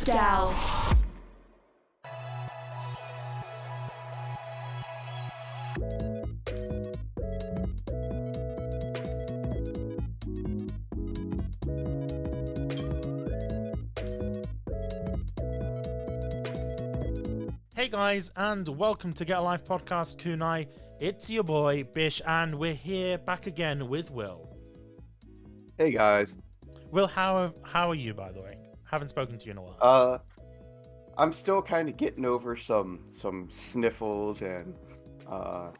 Gal. Hey guys, and welcome to Get a Life Podcast Kunai. It's your boy Bish, and we're here back again with Will. Hey guys. Will, how are you, by the way? Haven't spoken to you in a while. I'm still kind of getting over some sniffles and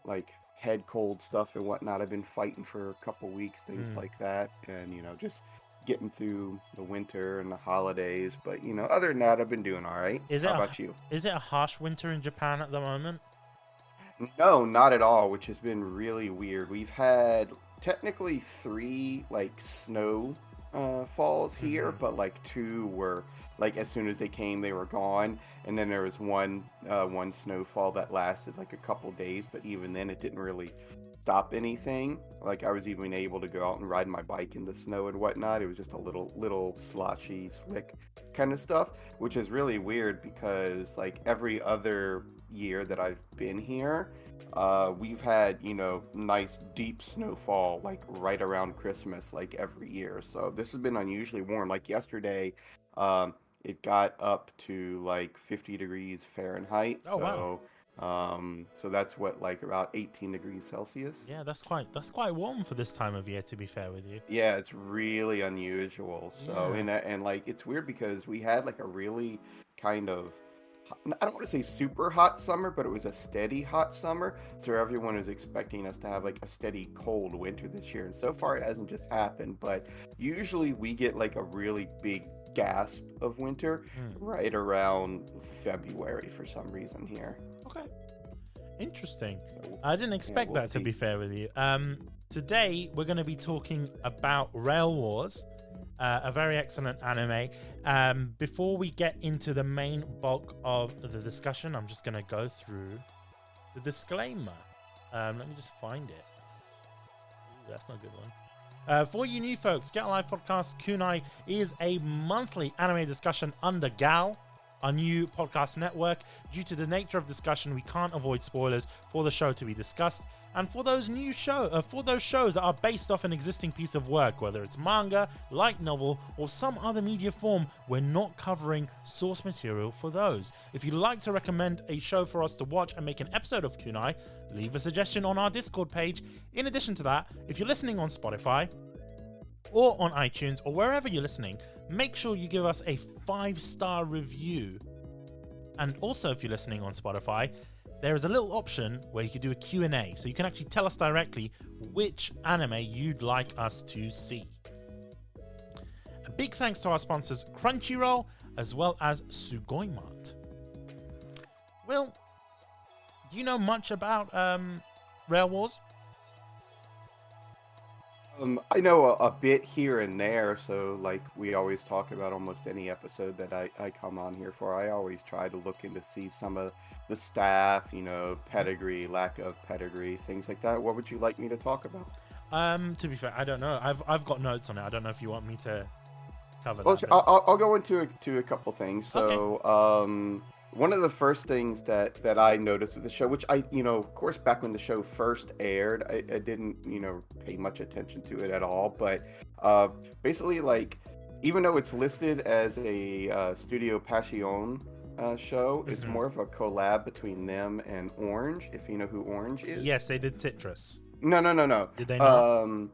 like head cold stuff and whatnot. I've been fighting for a couple weeks, things like that, and just getting through the winter and the holidays. But other than that, I've been doing all right. How about you? Is it a harsh winter in Japan at the moment? No, not at all, which has been really weird. We've had technically 3 like snow falls here, but like 2 were like as soon as they came they were gone, and then there was one snowfall that lasted like a couple days, but even then it didn't really stop anything. Like I was even able to go out and ride my bike in the snow and whatnot. It was just a little sloshy, slick kind of stuff, which is really weird because like every other year that I've been here, we've had nice deep snowfall like right around Christmas like every year. So this has been unusually warm. Like yesterday, it got up to like 50 degrees Fahrenheit. Oh, wow. So that's what, like about 18 degrees Celsius. Yeah, that's quite warm for this time of year, to be fair with you. Yeah, it's really unusual. So and like it's weird because we had like a really kind of, I don't want to say super hot summer, but it was a steady hot summer. So everyone is expecting us to have like a steady cold winter this year. And so far it hasn't just happened, but usually we get like a really big gasp of winter right around February for some reason here. Okay. Interesting. So, I didn't expect that, to be fair with you. Today we're going to be talking about Rail Wars, a very excellent anime. Before we get into the main bulk of the discussion, I'm just going to go through the disclaimer. Let me just find it. Ooh, that's not a good one. For you new folks, Get a Live Podcast Kunai is a monthly anime discussion under GAL, our new podcast network. Due to the nature of discussion, we can't avoid spoilers for the show to be discussed. And for those shows that are based off an existing piece of work, whether it's manga, light novel, or some other media form, we're not covering source material for those. If you'd like to recommend a show for us to watch and make an episode of Kunai, leave a suggestion on our Discord page. In addition to that, if you're listening on Spotify or on iTunes or wherever you're listening, make sure you give us a 5-star review. And also, if you're listening on Spotify, there is a little option where you can do a Q&A, so you can actually tell us directly which anime you'd like us to see. A big thanks to our sponsors Crunchyroll as well as Sugoimart. Will, do you know much about Rail Wars? I know a bit here and there, so like we always talk about almost any episode that I come on here for. I always try to look in to see some of the staff, pedigree, lack of pedigree, things like that. What would you like me to talk about? To be fair, I don't know. I've got notes on it. I don't know if you want me to cover Well, that. I'll go into a couple things. So, Okay. One of the first things that I noticed with the show, which I, of course, back when the show first aired, I didn't, pay much attention to it at all. But basically, like, even though it's listed as a Studio Passion show, it's more of a collab between them and Orange, if you know who Orange is. Yes, they did Citrus. No. Did they not?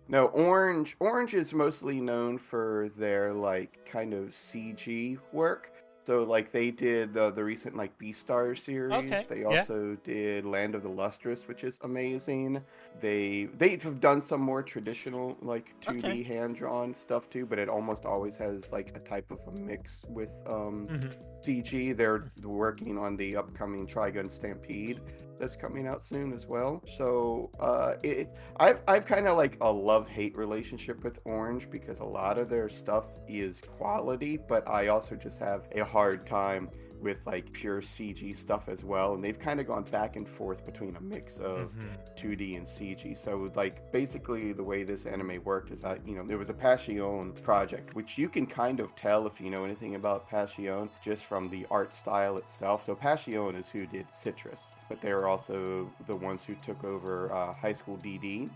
No, Orange is mostly known for their, like, kind of CG work. So, like, they did the recent, like, Beastars series. Okay, They yeah. also did Land of the Lustrous, which is amazing. They've done some more traditional, like, 2D Okay. hand-drawn stuff, too, but it almost always has, like, a type of a mix with CG. They're working on the upcoming Trigun Stampede that's coming out soon as well. So, I've kind of, like, a love-hate relationship with Orange because a lot of their stuff is quality, but I also just have a hard time with like pure CG stuff as well, and they've kind of gone back and forth between a mix of 2D and CG. So like basically the way this anime worked is that, you know, there was a Passion project, which you can kind of tell if you know anything about Passion just from the art style itself. So Passion is who did Citrus, but they're also the ones who took over High School DD.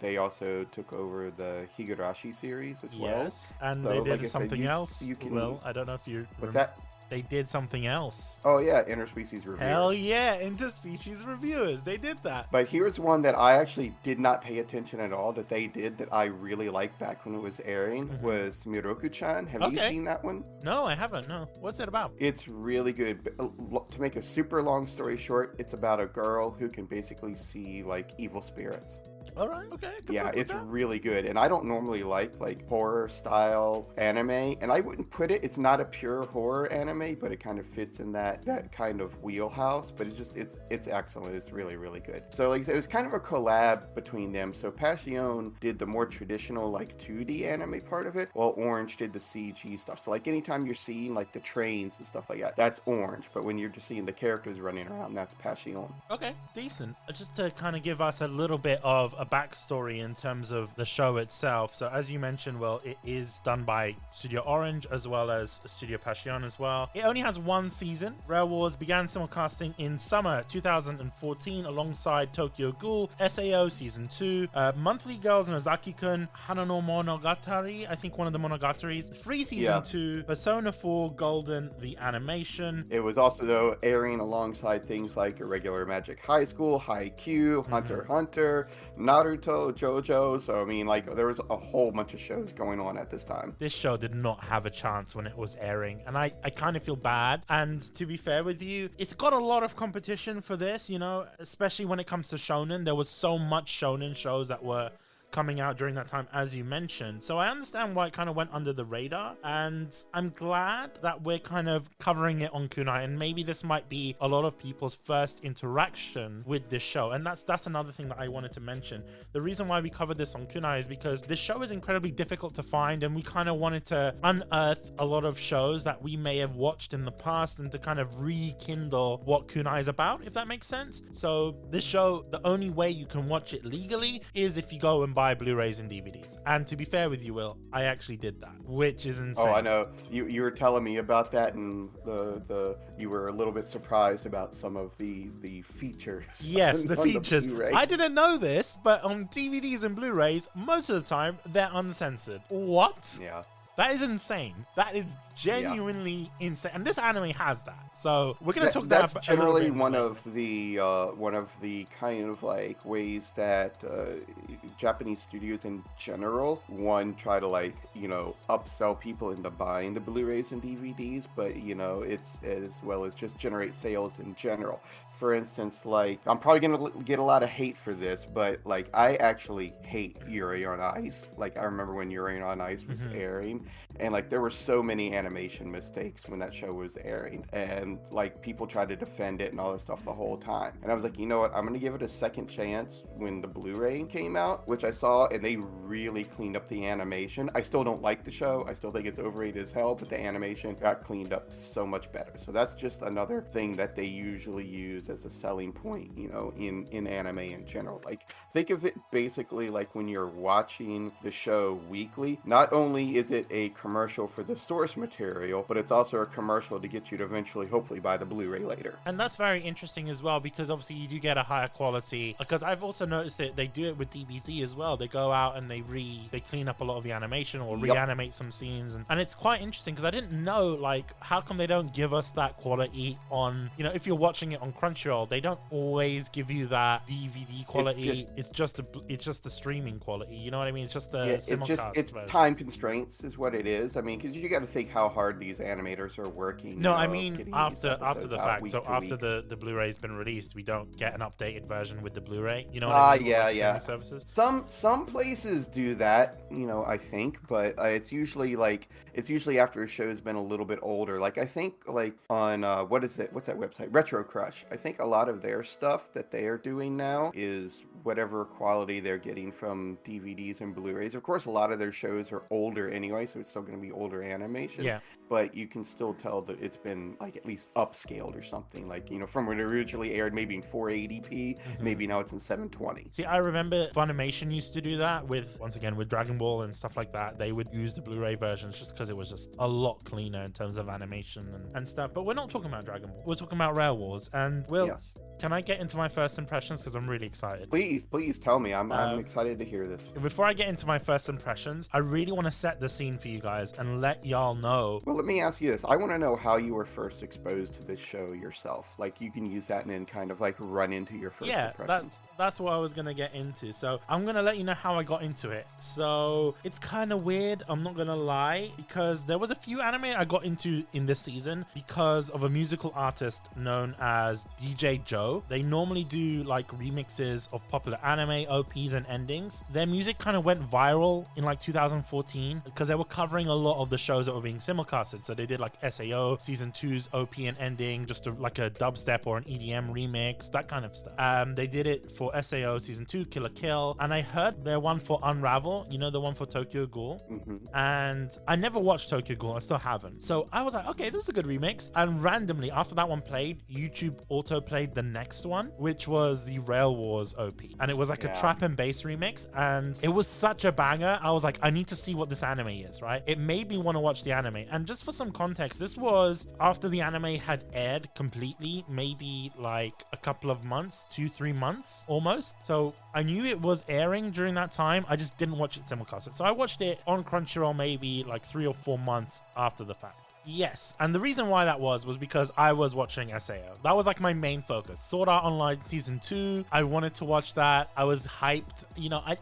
They also took over the Higurashi series as well. Yes, and So, they did like I said, something else. you can. Well, I don't know if you. What's that? They did something else. Oh yeah, interspecies reviewers. Hell yeah, interspecies reviewers. They did that. But here's one that I actually did not pay attention at all that they did that I really liked back when it was airing was Miroku-chan. Have you seen that one? No, I haven't. No. What's it about? It's really good. To make a super long story short, it's about a girl who can basically see like evil spirits. All right. Okay. Yeah, it's really good. And I don't normally like horror style anime, and I wouldn't put it. It's not a pure horror anime, but it kind of fits in that kind of wheelhouse. But it's excellent. It's really, really good. So like I said, it was kind of a collab between them. So Passion did the more traditional like 2D anime part of it, while Orange did the CG stuff. So like anytime you're seeing like the trains and stuff like that, that's Orange. But when you're just seeing the characters running around, that's Passion. Okay, decent. Just to kind of give us a little bit of a backstory in terms of the show itself. So as you mentioned, well, it is done by Studio Orange as well as Studio Passion as well. It only has one season. Rail Wars began simulcasting in summer 2014 alongside Tokyo Ghoul, SAO Season 2, Monthly Girls Nozaki-kun, Hanano Monogatari, I think one of the Monogatari's, Free Season 2, Persona 4 Golden, the animation. It was also, though, airing alongside things like Irregular Magic High School, Haikyuu, Hunter x Hunter, Naruto, JoJo. So I mean, like, there was a whole bunch of shows going on at this time. This show did not have a chance when it was airing, and I kind of feel bad. And to be fair with you, it's got a lot of competition for this, you know, especially when it comes to shonen. There was so much shonen shows that were coming out during that time, as you mentioned. So I understand why it kind of went under the radar, and I'm glad that we're kind of covering it on Kunai, and maybe this might be a lot of people's first interaction with this show. And that's another thing that I wanted to mention. The reason why we covered this on Kunai is because this show is incredibly difficult to find, and we kind of wanted to unearth a lot of shows that we may have watched in the past and to kind of rekindle what Kunai is about, if that makes sense. So this show, the only way you can watch it legally is if you go and buy Blu-rays and DVDs. And to be fair with you, Will, I actually did that, which is insane. Oh, I know. You were telling me about that, and you were a little bit surprised about some of the features. Yes, the features. The I didn't know this, but on DVDs and Blu-rays, most of the time they're uncensored. What? Yeah. That is insane. That is genuinely insane, and this anime has that. So we're gonna talk that. That's generally one of the kind of like ways that Japanese studios in general try to like, you know, upsell people into buying the Blu-rays and DVDs, but you know, it's as well as just generate sales in general. For instance, like, I'm probably gonna get a lot of hate for this, but like, I actually hate Yuri on Ice. Like, I remember when Yuri on Ice was airing, and like, there were so many animation mistakes when that show was airing, and like, people tried to defend it and all this stuff the whole time. And I was like, you know what? I'm gonna give it a second chance when the Blu-ray came out, which I saw, and they really cleaned up the animation. I still don't like the show. I still think it's overrated as hell, but the animation got cleaned up so much better. So that's just another thing that they usually use as a selling point, you know, in anime in general. Like, think of it basically like when you're watching the show weekly, not only is it a commercial for the source material, but it's also a commercial to get you to eventually hopefully buy the Blu-ray later. And that's very interesting as well, because obviously you do get a higher quality, because I've also noticed that they do it with DBZ as well. They go out and they clean up a lot of the animation or reanimate some scenes, and it's quite interesting, because I didn't know, like, how come they don't give us that quality on, you know, if you're watching it on Crunchyroll, they don't always give you that DVD quality. It's just the streaming quality, you know what I mean? It's just the simulcast it's version. Time constraints is what it is. I mean, because you got to think how hard these animators are working. No, I mean after the fact. So after the Blu-ray's been released, we don't get an updated version with the Blu-ray. You know what I mean? Yeah. Services. Some places do that, you know, I think, but it's usually after a show's been a little bit older. Like, I think like on what's that website? Retro Crush. I think a lot of their stuff that they are doing now is whatever quality they're getting from DVDs and Blu-rays. Of course, a lot of their shows are older anyway, so it's still going to be older animation. Yeah. But you can still tell that it's been like at least upscaled or something. Like, from when it originally aired, maybe in 480p, maybe now it's in 720. See, I remember Funimation used to do that once again, with Dragon Ball and stuff like that. They would use the Blu-ray versions just because it was just a lot cleaner in terms of animation and stuff. But we're not talking about Dragon Ball. We're talking about Rail Wars. And Yes. Can I get into my first impressions? Because I'm really excited. Please tell me. I'm excited to hear this. Before I get into my first impressions, I really want to set the scene for you guys and let y'all know. Well, let me ask you this. I want to know how you were first exposed to this show yourself. Like, you can use that and then kind of like run into your first impressions. That's what I was going to get into. So I'm going to let you know how I got into it. So it's kind of weird, I'm not going to lie, because there was a few anime I got into in this season because of a musical artist known as DJ Joe. They normally do like remixes of popular anime, OPs, and endings. Their music kind of went viral in like 2014 because they were covering a lot of the shows that were being simulcasted. So they did like SAO Season 2's OP and ending, just like a dubstep or an EDM remix, that kind of stuff. They did it for SAO Season 2, Kill la Kill, and I heard their one for Unravel, the one for Tokyo Ghoul. And I never watched Tokyo Ghoul, I still haven't. So I was like, okay, this is a good remix. And randomly, after that one played, YouTube auto-played the next one, which was the Rail Wars OP. And it was like a trap and bass remix, and it was such a banger. I was like, I need to see what this anime is, right? It made me want to watch the anime. And just for some context, this was after the anime had aired completely, maybe like a couple of months, 2-3 months almost. So I knew it was airing during that time. I just didn't watch it simulcasted. So I watched it on Crunchyroll maybe like 3 or 4 months after the fact. Yes, and the reason why that was because I was watching SAO. That was like my main focus. Sword Art Online Season 2, I wanted to watch that. I was hyped.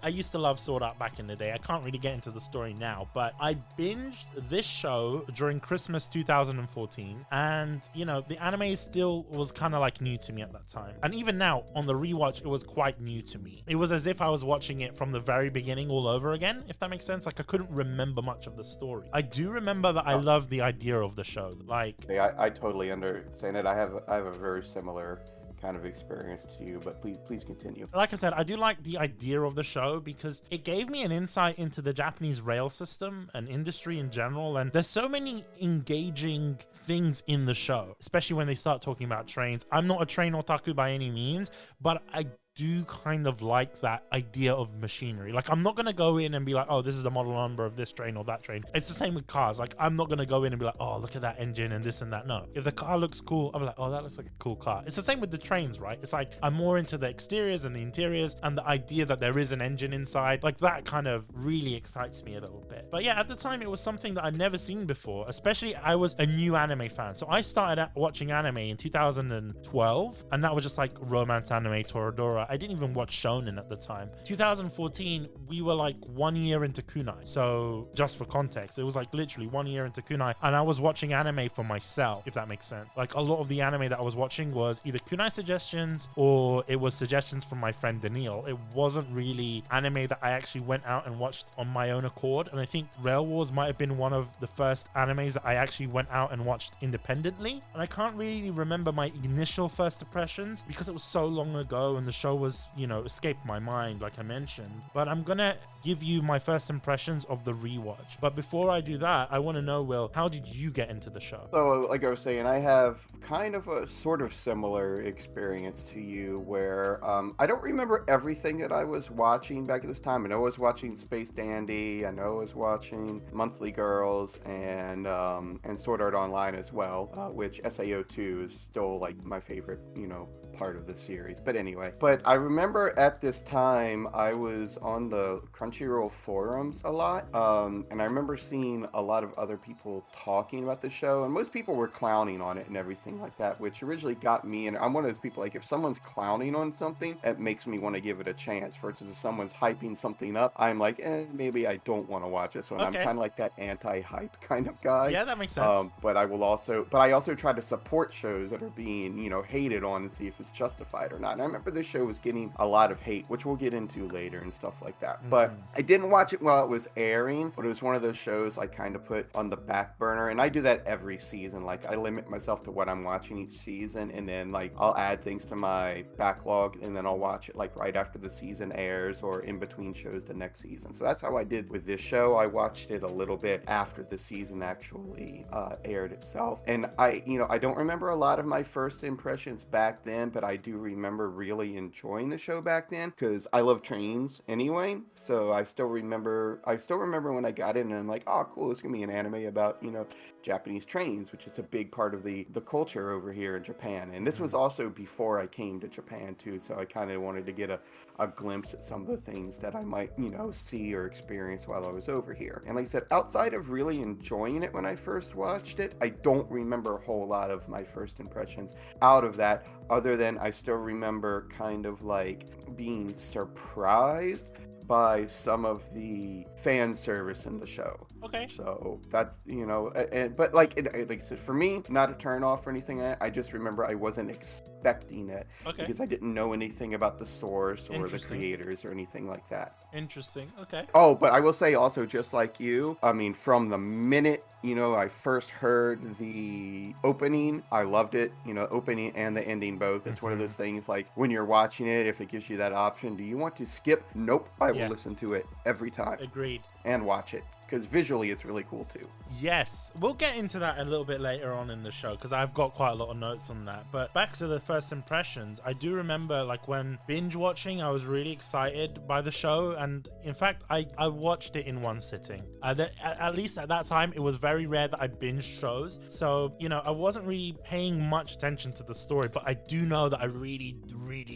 I used to love Sword Art back in the day. I can't really get into the story now, but I binged this show during Christmas 2014, and the anime still was kind of like new to me at that time. And even now, on the rewatch, it was quite new to me. It was as if I was watching it from the very beginning all over again, if that makes sense. Like, I couldn't remember much of the story. I do remember that I loved the idea of the show. Like, I totally understand it. I have a very similar kind of experience to you, but please continue. Like I said, I do like the idea of the show because it gave me an insight into the Japanese rail system and industry in general, and there's so many engaging things in the show, especially when they start talking about trains. I'm not a train otaku by any means, but I do kind of like that idea of machinery. Like, I'm not going to go in and be like, oh, this is the model number of this train or that train. It's the same with cars. Like, I'm not going to go in and be like, oh, look at that engine and this and that. No. If the car looks cool, I'm like, oh, that looks like a cool car. It's the same with the trains, right? It's like, I'm more into the exteriors and the interiors and the idea that there is an engine inside. Like, that kind of really excites me a little bit. But yeah, at the time, it was something that I'd never seen before. Especially, I was a new anime fan. So I started watching anime in 2012, and that was just like romance anime, Toradora. I didn't even watch shonen at the time. 2014, we were like 1 year into kunai. So just for context, it was like literally 1 year into kunai, and I was watching anime for myself, if that makes sense. Like, a lot of the anime that I was watching was either kunai suggestions or it was suggestions from my friend Daniil. It wasn't really anime that I actually went out and watched on my own accord. And I think Rail Wars might have been one of the first animes that I actually went out and watched independently. And I can't really remember my initial first impressions because it was so long ago and the show was, escaped my mind, like I mentioned. But I'm gonna give you my first impressions of the rewatch. But before I do that, I want to know, Will, how did you get into the show? So, like I was saying, I have kind of a sort of similar experience to you where I don't remember everything that I was watching back at this time. I know I was watching Space Dandy, I know I was watching Monthly Girls, and Sword Art Online as well, which SAO2 is still like my favorite, part of the series. But anyway, I remember at this time I was on the Crunchyroll forums a lot, and I remember seeing a lot of other people talking about the show, and most people were clowning on it and everything like that, which originally got me. And I'm one of those people, like, if someone's clowning on something, it makes me want to give it a chance. Versus if someone's hyping something up, I'm like, maybe I don't want to watch this one. Okay. I'm kind of like that anti-hype kind of guy. Yeah, that makes sense. But I also try to support shows that are being, hated on and see if it's justified or not. And I remember this show was getting a lot of hate, which we'll get into later and stuff like that. Mm-hmm. But I didn't watch it while it was airing, but it was one of those shows I kind of put on the back burner, and I do that every season. Like, I limit myself to what I'm watching each season, and then like I'll add things to my backlog, and then I'll watch it like right after the season airs or in between shows the next season. So that's how I did with this show. I watched it a little bit after the season actually aired itself, and I don't remember a lot of my first impressions back then, but I do remember really enjoying the show back then because I love trains anyway. So I still remember when I got in and I'm like, oh cool, it's gonna be an anime about Japanese trains, which is a big part of the culture over here in Japan. And this was also before I came to Japan too, so I kind of wanted to get a glimpse at some of the things that I might see or experience while I was over here. And like I said, outside of really enjoying it when I first watched it, I don't remember a whole lot of my first impressions out of that, other than I still remember kind of like being surprised by some of the fan service in the show. Okay. So that's, but like I said, for me, not a turn off or anything. I just remember I wasn't expecting it because I didn't know anything about the source or the creators or anything like that. Interesting. Okay. Oh, but I will say also, just like you, I mean, from the minute, I first heard the opening, I loved it, opening and the ending both. It's one of those things like when you're watching it, if it gives you that option, do you want to skip? Nope. I will listen to it every time. Agreed. And watch it. Because visually it's really cool too. Yes, we'll get into that a little bit later on in the show because I've got quite a lot of notes on that. But back to the first impressions, I do remember like when binge watching, I was really excited by the show, and in fact I watched it in one sitting. At least at that time it was very rare that I binged shows, so I wasn't really paying much attention to the story, but I do know that I really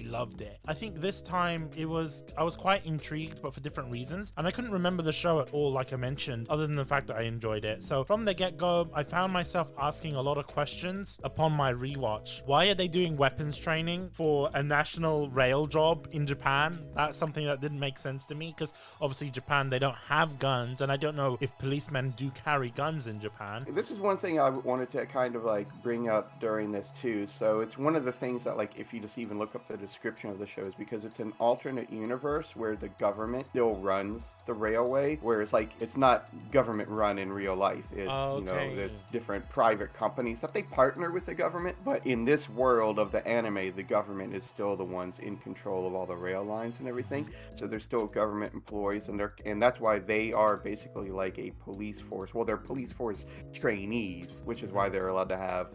loved it. I think this time I was quite intrigued, but for different reasons, and I couldn't remember the show at all, like I mentioned, other than the fact that I enjoyed it. So from the get-go, I found myself asking a lot of questions upon my rewatch. Why are they doing weapons training for a national rail job in Japan? That's something that didn't make sense to me because obviously Japan, they don't have guns, and I don't know if policemen do carry guns in Japan. This is one thing I wanted to kind of like bring up during this too. So it's one of the things that, like, if you just even look up the description of the show, is because it's an alternate universe where the government still runs the railway, whereas like it's not government run in real life. It's it's different private companies that they partner with the government, but in this world of the anime, the government is still the ones in control of all the rail lines and everything. So they're still government employees, and that's why they are basically like a police force. Well, they're police force trainees, which is why they're allowed to have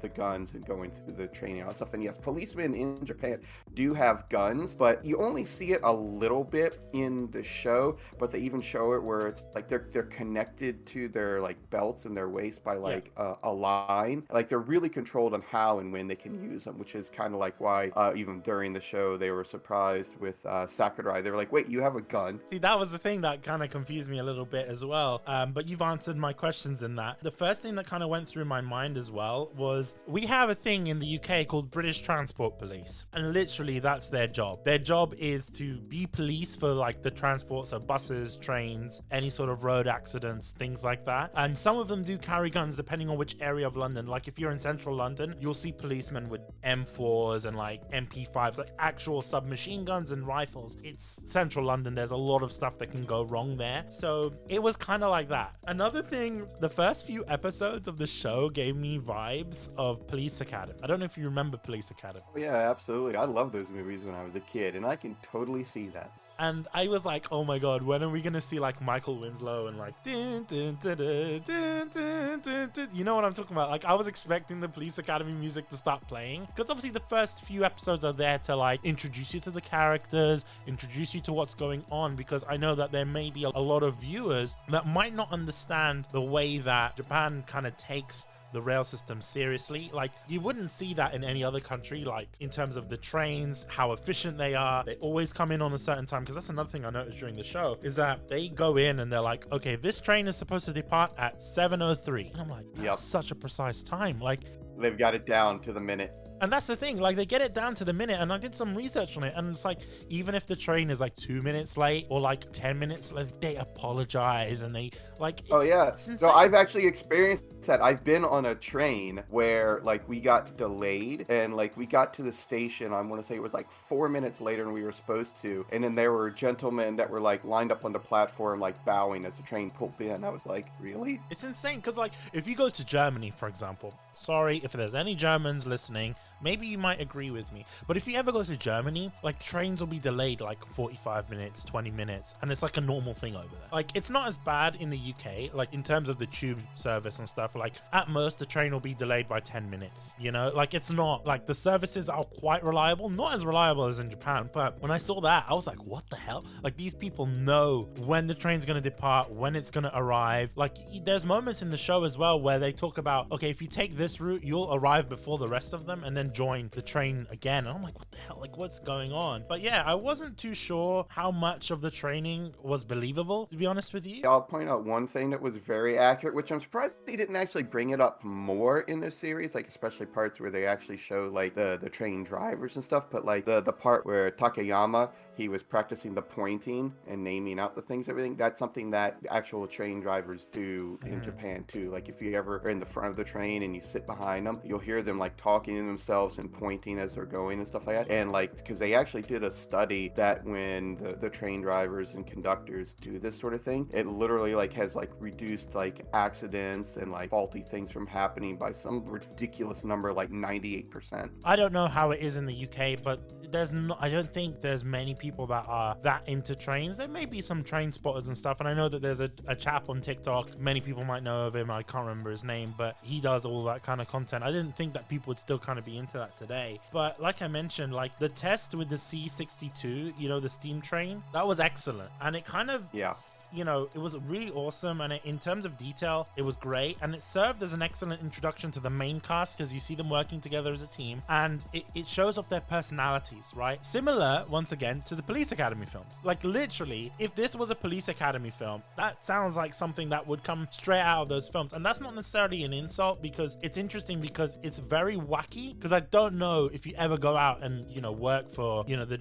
the guns and going through the training and all that stuff. And yes, policemen in Japan do have guns, but you only see it a little bit in the show. But they even show it where it's like they're connected to their like belts and their waist by like a line. Like they're really controlled on how and when they can use them, which is kind of like why even during the show they were surprised with Sakurai. They were like, wait, you have a gun? See, that was the thing that kind of confused me a little bit as well. But you've answered my questions in that. The first thing that kind of went through my mind as well was we have a thing in the UK called British Transport Police, and literally that's their job. Their job is to be police for like the transport, so buses, trains, any sort of road accidents, things like that. And some of them do carry guns depending on which area of London. Like if you're in central London, you'll see policemen with M4s and like MP5s, like actual submachine guns and rifles. It's central London, there's a lot of stuff that can go wrong there. So it was kind of like that. Another thing, the first few episodes of the show gave me vibes of Police Academy. I don't know if you remember Police Academy. Oh, yeah, absolutely. I loved those movies when I was a kid, and I can totally see that. And I was like, oh my god, when are we gonna see like Michael Winslow and like dun, dun, dun, dun, dun, dun, dun, dun. You know what I'm talking about? Like I was expecting the Police Academy music to start playing, because obviously the first few episodes are there to like introduce you to the characters, introduce you to what's going on, because I know that there may be a lot of viewers that might not understand the way that Japan kind of takes the rail system seriously. Like you wouldn't see that in any other country, like in terms of the trains, how efficient they are. They always come in on a certain time, because that's another thing I noticed during the show, is that they go in and they're like, okay, this train is supposed to depart at 7:03, and I'm like, that's such a precise time. Like they've got it down to the minute. And that's the thing, like they get it down to the minute, and I did some research on it, and it's like even if the train is like 2 minutes late or like 10 minutes late, they apologize and they like Oh yeah. it's No, insane. I've actually experienced that. I've been on a train where like we got delayed and like we got to the station, I want to say it was like 4 minutes later than we were supposed to, and then there were gentlemen that were like lined up on the platform like bowing as the train pulled in. I was like, really? It's insane because like if you go to Germany, for example, sorry if there's any Germans listening, maybe you might agree with me, but if you ever go to Germany, like trains will be delayed like 45 minutes, 20 minutes, and it's like a normal thing over there. Like it's not as bad in the UK, like in terms of the tube service and stuff. Like at most the train will be delayed by 10 minutes, you know, like it's not like the services are quite reliable, not as reliable as in Japan. But when I saw that, I was like, what the hell? Like these people know when the train's going to depart, when it's going to arrive. Like there's moments in the show as well where they talk about, okay, if you take this route, you'll arrive before the rest of them and then join the train again. And I'm like, what the hell? Like what's going on? But yeah, I wasn't too sure how much of the training was believable, to be honest with you. I'll point out one thing that was very accurate, which I'm surprised they didn't actually bring it up more in the series, like especially parts where they actually show like the train drivers and stuff. But like the part where Takayama, he was practicing the pointing and naming out the things, everything. That's something that actual train drivers do in Japan too. Like if you ever are in the front of the train and you sit behind them, you'll hear them like talking to themselves and pointing as they're going and stuff like that. And like, because they actually did a study that when the train drivers and conductors do this sort of thing, it literally like has like reduced like accidents and like faulty things from happening by some ridiculous number, like 98%. I don't know how it is in the UK, but there's not, I don't think there's many people that are that into trains. There may be some train spotters and stuff, and I know that there's a chap on TikTok, many people might know of him, I can't remember his name, but he does all that kind of content. I didn't think that people would still kind of be into that today. But like I mentioned, like the test with the C62, you know, the steam train, that was excellent. And it kind of, you know, it was really awesome. And in terms of detail, it was great. And it served as an excellent introduction to the main cast because you see them working together as a team. And it shows off their personalities, right? Similar, once again, to the Police Academy films. Like literally, if this was a Police Academy film, that sounds like something that would come straight out of those films. And that's not necessarily an insult, because it's interesting because it's very wacky. Because I don't know if you ever go out and, you know, work for, you know, the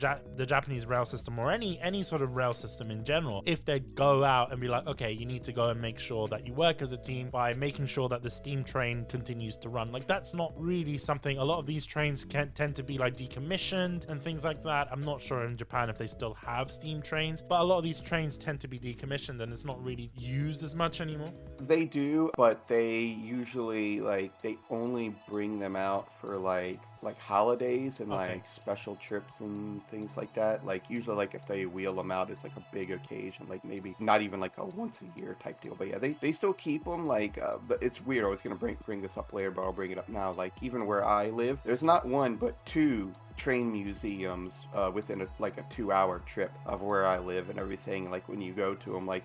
Japanese rail system or any sort of rail system in general, if they go out and be like, okay, you need to go and make sure that you work as a team by making sure that the steam train continues to run. Like that's not really something. A lot of these trains can tend to be like decommissioned and things like that. I'm not sure in Japan if they still have steam trains, but a lot of these trains tend to be decommissioned and it's not really used as much anymore. They do, but they usually like they only bring them out for like holidays and like special trips and things like that. Like usually like if they wheel them out, it's like a big occasion, like maybe not even like a once a year type deal. But yeah, they still keep them like but it's weird. I was gonna bring this up later, but I'll bring it up now. Like even where I live, there's not one but two train museums within a 2-hour trip of where I live and everything. Like when you go to them, like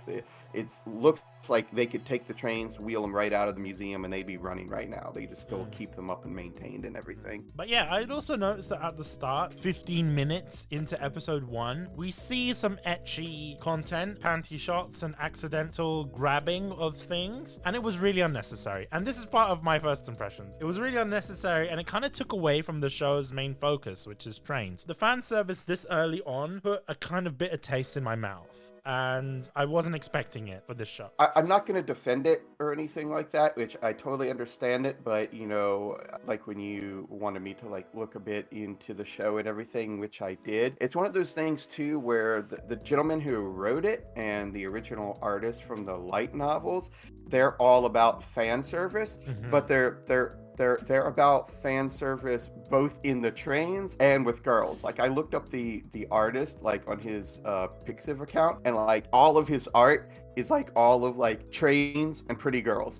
it looks like they could take the trains, wheel them right out of the museum, and they'd be running right now. They just still keep them up and maintained and everything. But yeah, I'd also noticed that at the start, 15 minutes into episode 1, we see some ecchi content, panty shots and accidental grabbing of things, and it was really unnecessary. And this is part of my first impressions. It was really unnecessary, and it kind of took away from the show's main focus, which is trains. The fan service this early on put a kind of bitter taste in my mouth, and I wasn't expecting it for this show. I'm not going to defend it or anything like that, which I totally understand it, but you know, like when you wanted me to like look a bit into the show and everything, which I did, it's one of those things too where the gentleman who wrote it and the original artist from the light novels, they're all about fan service, but they're about fan service both in the trains and with girls. Like I looked up the artist like on his Pixiv account, and like all of his art is like all of like trains and pretty girls.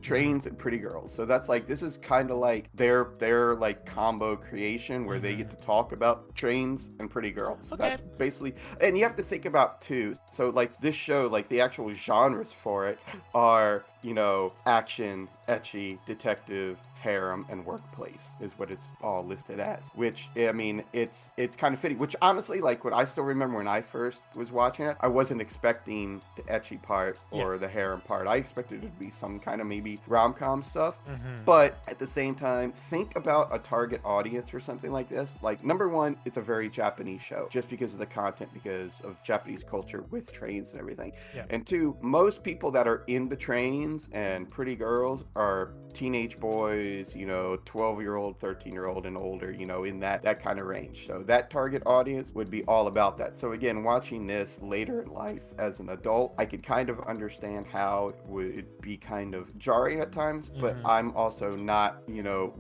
So that's like, this is kind of like their like combo creation where they get to talk about trains and pretty girls. Okay. That's basically, and you have to think about too. So like this show, like the actual genres for it are, you know, action, ecchi, detective, harem, and workplace is what it's all listed as, which I mean it's kind of fitting, which honestly, like what I still remember when I first was watching it, I wasn't expecting the ecchi part or the harem part. I expected it to be some kind of maybe rom-com stuff. Mm-hmm. But at the same time, think about a target audience for something like this. Like, number one, it's a very Japanese show just because of the content, because of Japanese culture with trains and everything. Yeah. And two, most people that are into trains and pretty girls are teenage boys, 12-year-old, 13-year-old and older, in that kind of range. So that target audience would be all about that. So again, watching this later in life as an adult, I could kind of understand how it would be kind of jarring at times, but I'm also not,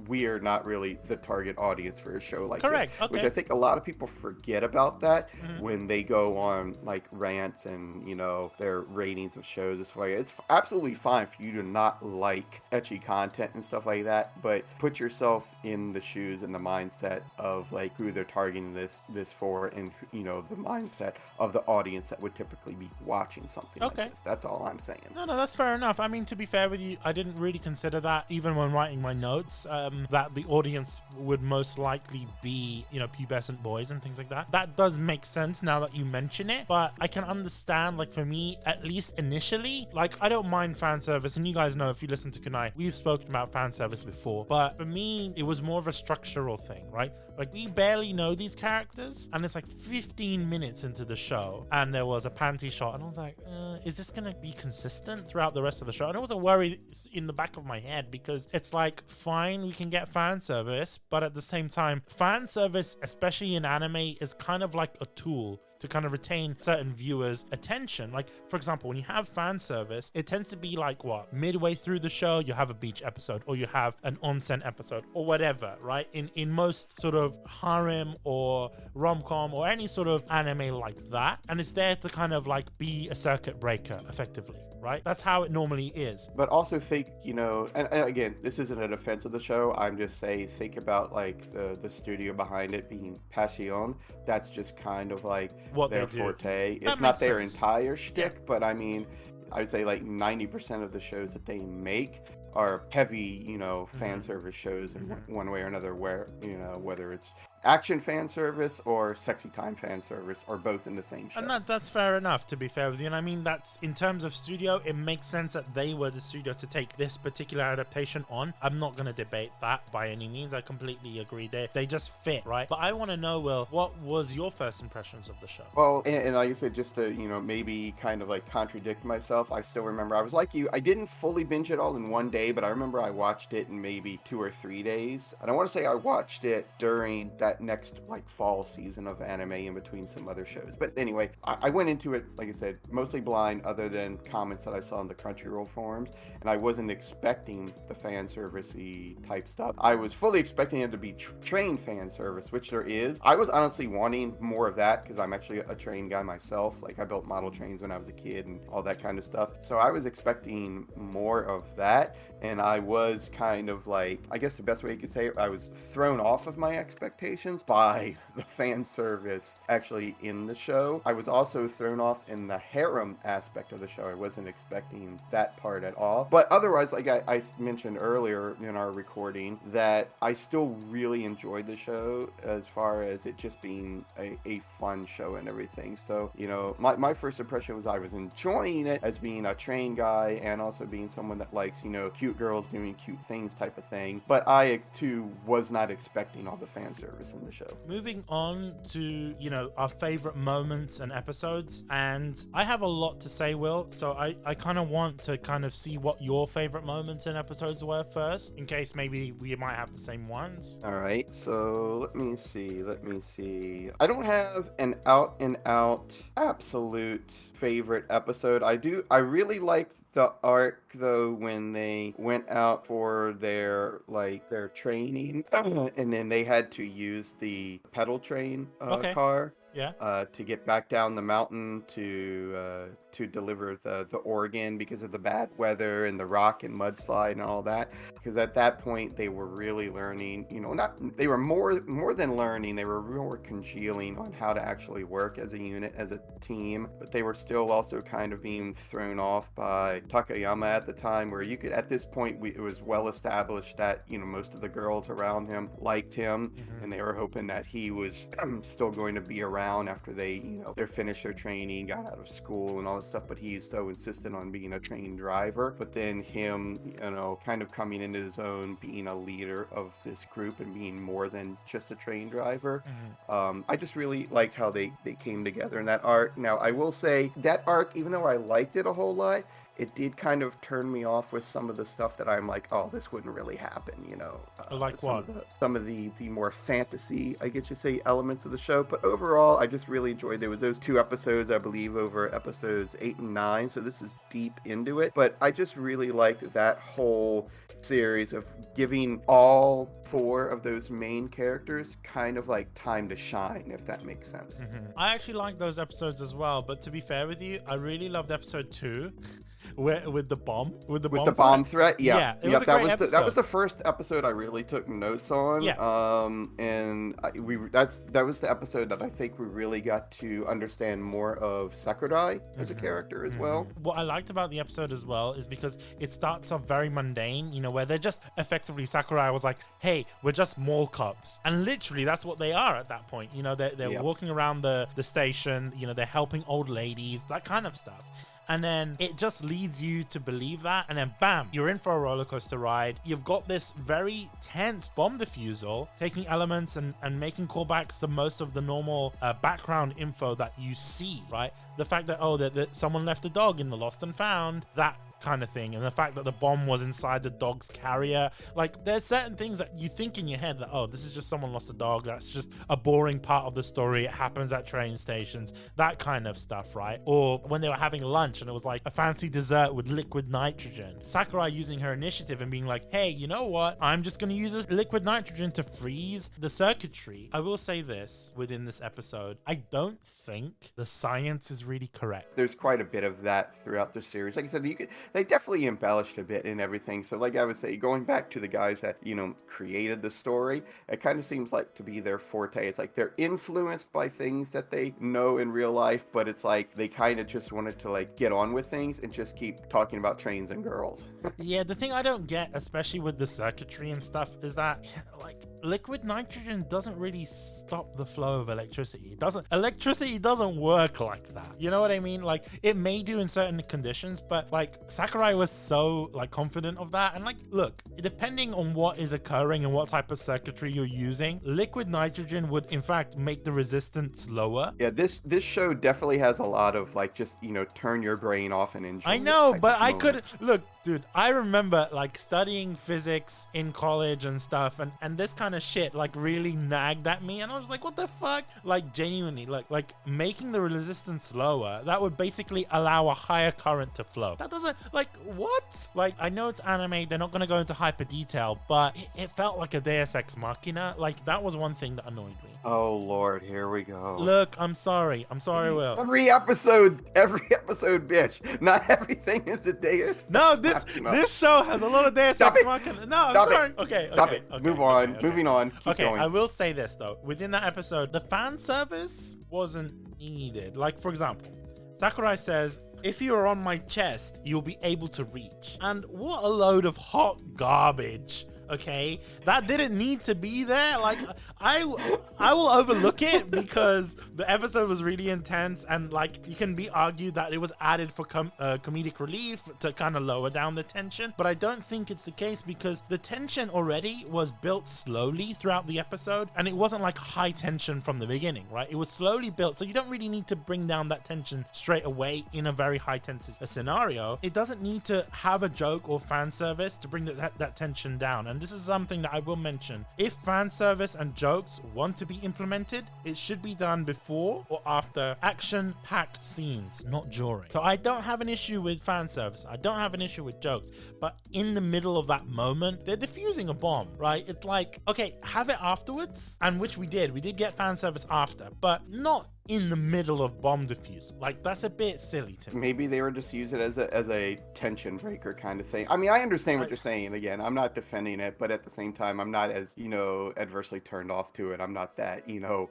we're not really the target audience for a show like Correct. this. Okay. Which I think a lot of people forget about that when they go on like rants and, their ratings of shows. It's absolutely fine for you to not like ecchi content and stuff like that, but put yourself in the shoes and the mindset of like who they're targeting this for, and the mindset of the audience that would typically be watching something like this. That's all I'm saying. No, that's fair enough. I mean, to be fair with you, I didn't really consider that even when writing my notes, that the audience would most likely be, pubescent boys and things like that. That does make sense now that you mention it, but I can understand, like, for me, at least initially, like, I don't mind fan service, and you guys know, if you listen to Kunai, we've spoken about fan service before, but for me, it was more of a structural thing, right? Like, we barely know these characters, and it's like 15 minutes into the show, and there was a panty shot, and I was like, is this gonna be consistent throughout the rest of the show? And it was a worry in the back of my head, because it's like, fine, we can get fan service, but at the same time, fan service, especially in anime, is kind of like a tool to kind of retain certain viewers' attention. Like, for example, when you have fan service, it tends to be like, what, midway through the show, you have a beach episode, or you have an onsen episode, or whatever, right? In most sort of harem or rom-com or any sort of anime like that. And it's there to kind of like be a circuit breaker, effectively, right? That's how it normally is. But also think, and again, this isn't a defense of the show. I'm just saying, think about like the studio behind it being Passion. That's just kind of like what their they do. forte. That It's not their sense. entire shtick, but I mean, I'd say like 90% of the shows that they make are heavy, fan service shows in one way or another, where, whether it's action fan service or sexy time fan service, or both in the same show. And that's fair enough, to be fair with you. And I mean, that's, in terms of studio, it makes sense that they were the studio to take this particular adaptation on. I'm not going to debate that by any means. I completely agree. They just fit, right? But I want to know, Will, what was your first impressions of the show? Well, and like I said, just to, maybe kind of like contradict myself, I still remember, I was like you, I didn't fully binge it all in one day, but I remember I watched it in maybe 2 or 3 days. And I want to say I watched it during that next like fall season of anime in between some other shows. But anyway, I went into it, like I said, mostly blind, other than comments that I saw in the Crunchyroll forums, and I wasn't expecting the fan servicey type stuff. I was fully expecting it to be train fan service, which there is. I was honestly wanting more of that, because I'm actually a train guy myself. Like, I built model trains when I was a kid and all that kind of stuff. So I was expecting more of that, and I was kind of like, I guess the best way you could say it, I was thrown off of my expectations by the fan service actually in the show. I was also thrown off in the harem aspect of the show. I wasn't expecting that part at all. But otherwise, like I mentioned earlier in our recording, that I still really enjoyed the show, as far as it just being a fun show and everything. So, my first impression was I was enjoying it as being a train guy, and also being someone that likes, cute girls doing cute things type of thing. But I, too, was not expecting all the fan service in the show. Moving on to, our favorite moments and episodes. And I have a lot to say, Will. So I kind of want to kind of see what your favorite moments and episodes were first, in case maybe we might have the same ones. All right. So let me see. I don't have an out and out absolute favorite episode. I really liked the arc, though, when they went out for their training, and then they had to use the pedal train car. Yeah. To get back down the mountain to deliver the organ, because of the bad weather and the rock and mudslide and all that. Because at that point they were really learning, they were more than learning, they were more congealing on how to actually work as a unit, as a team. But they were still also kind of being thrown off by Takayama at the time, where you could, at this point, it was well established that, most of the girls around him liked him, and they were hoping that he was still going to be around around after they, they're finished their training, got out of school and all this stuff, but he's so insistent on being a trained driver. But then him, kind of coming into his own, being a leader of this group and being more than just a trained driver. I just really liked how they came together in that arc. Now, I will say that arc, even though I liked it a whole lot, it did kind of turn me off with some of the stuff that I'm like, oh, this wouldn't really happen, Like what? Some of the more fantasy, I guess you say, elements of the show. But overall, I just really enjoyed. There was those 2 episodes, I believe, over episodes 8 and 9. So this is deep into it. But I just really liked that whole series of giving all 4 of those main characters kind of like time to shine, if that makes sense. I actually like those episodes as well, but to be fair with you, I really loved episode 2 with the bomb threat. Yeah, it was a great episode. That was the first episode I really took notes on. And that was the episode that I think we really got to understand more of Sakurai as a character as well. What I liked about the episode as well is because it starts off very mundane, where they're just effectively, Sakurai was like, hey, we're just mall cops, and literally that's what they are at that point. They're walking around the station, they're helping old ladies, that kind of stuff. And then it just leads you to believe that. And then bam, you're in for a roller coaster ride. You've got this very tense bomb defusal, taking elements and making callbacks to most of the normal background info that you see, right? The fact that, that someone left a dog in the lost and found, that kind of thing, and the fact that the bomb was inside the dog's carrier. Like, there's certain things that you think in your head that, this is just someone lost a dog, that's just a boring part of the story, it happens at train stations, that kind of stuff, right? Or when they were having lunch and it was like a fancy dessert with liquid nitrogen, Sakurai using her initiative and being like, hey, you know what, I'm just going to use this liquid nitrogen to freeze the circuitry. I will say this within this episode, I don't think the science is really correct. There's quite a bit of that throughout the series. Like I said, they definitely embellished a bit in everything. So like I would say, going back to the guys that, created the story, it kind of seems like to be their forte. It's like they're influenced by things that they know in real life, but it's like they kind of just wanted to like get on with things and just keep talking about trains and girls. Yeah, the thing I don't get, especially with the circuitry and stuff, is that like liquid nitrogen doesn't really stop the flow of electricity. Electricity doesn't work like that. You know what I mean? Like, it may do in certain conditions, but like Sakurai was so like confident of that. And like, look, depending on what is occurring and what type of circuitry you're using, liquid nitrogen would in fact make the resistance lower. Yeah, this show definitely has a lot of like, just, turn your brain off and enjoy. I know, but I could look, dude, I remember like studying physics in college and stuff, and this kind of shit like really nagged at me, and I was like, what the fuck? Like, genuinely, like making the resistance lower, that would basically allow a higher current to flow. That doesn't, like, what? Like, I know it's anime, they're not gonna go into hyper detail, but it felt like a Deus Ex Machina. Like, that was one thing that annoyed me. Oh Lord, here we go. Look, I'm sorry, Will. Every episode, bitch. Not everything is a Deus. No, this show has a lot of Deus Ex Machina. No, I'm sorry. Okay. Move on. Moving on. Keep going. I will say this though. Within that episode, the fan service wasn't needed. Like, for example, Sakurai says, if you are on my chest, you'll be able to reach. And what a load of hot garbage. Okay, that didn't need to be there. Like, I will overlook it because the episode was really intense, and like, you can be argued that it was added for comedic relief to kind of lower down the tension, but I don't think it's the case because the tension already was built slowly throughout the episode, and it wasn't like high tension from the beginning, right? It was slowly built, so you don't really need to bring down that tension straight away in a very high tension scenario. It doesn't need to have a joke or fan service to bring that tension down. And this is something that I will mention. If fan service and jokes want to be implemented, it should be done before or after action-packed scenes, not during. So I don't have an issue with fan service. I don't have an issue with jokes. But in the middle of that moment, they're defusing a bomb, right? It's like, okay, have it afterwards, and which we did. We did get fan service after, but not in the middle of bomb defuse. Like, that's a bit silly to me. Maybe they were just use it as a tension breaker kind of thing. I mean, I understand what you're saying. Again, I'm not defending it, but at the same time, I'm not as, adversely turned off to it. I'm not that,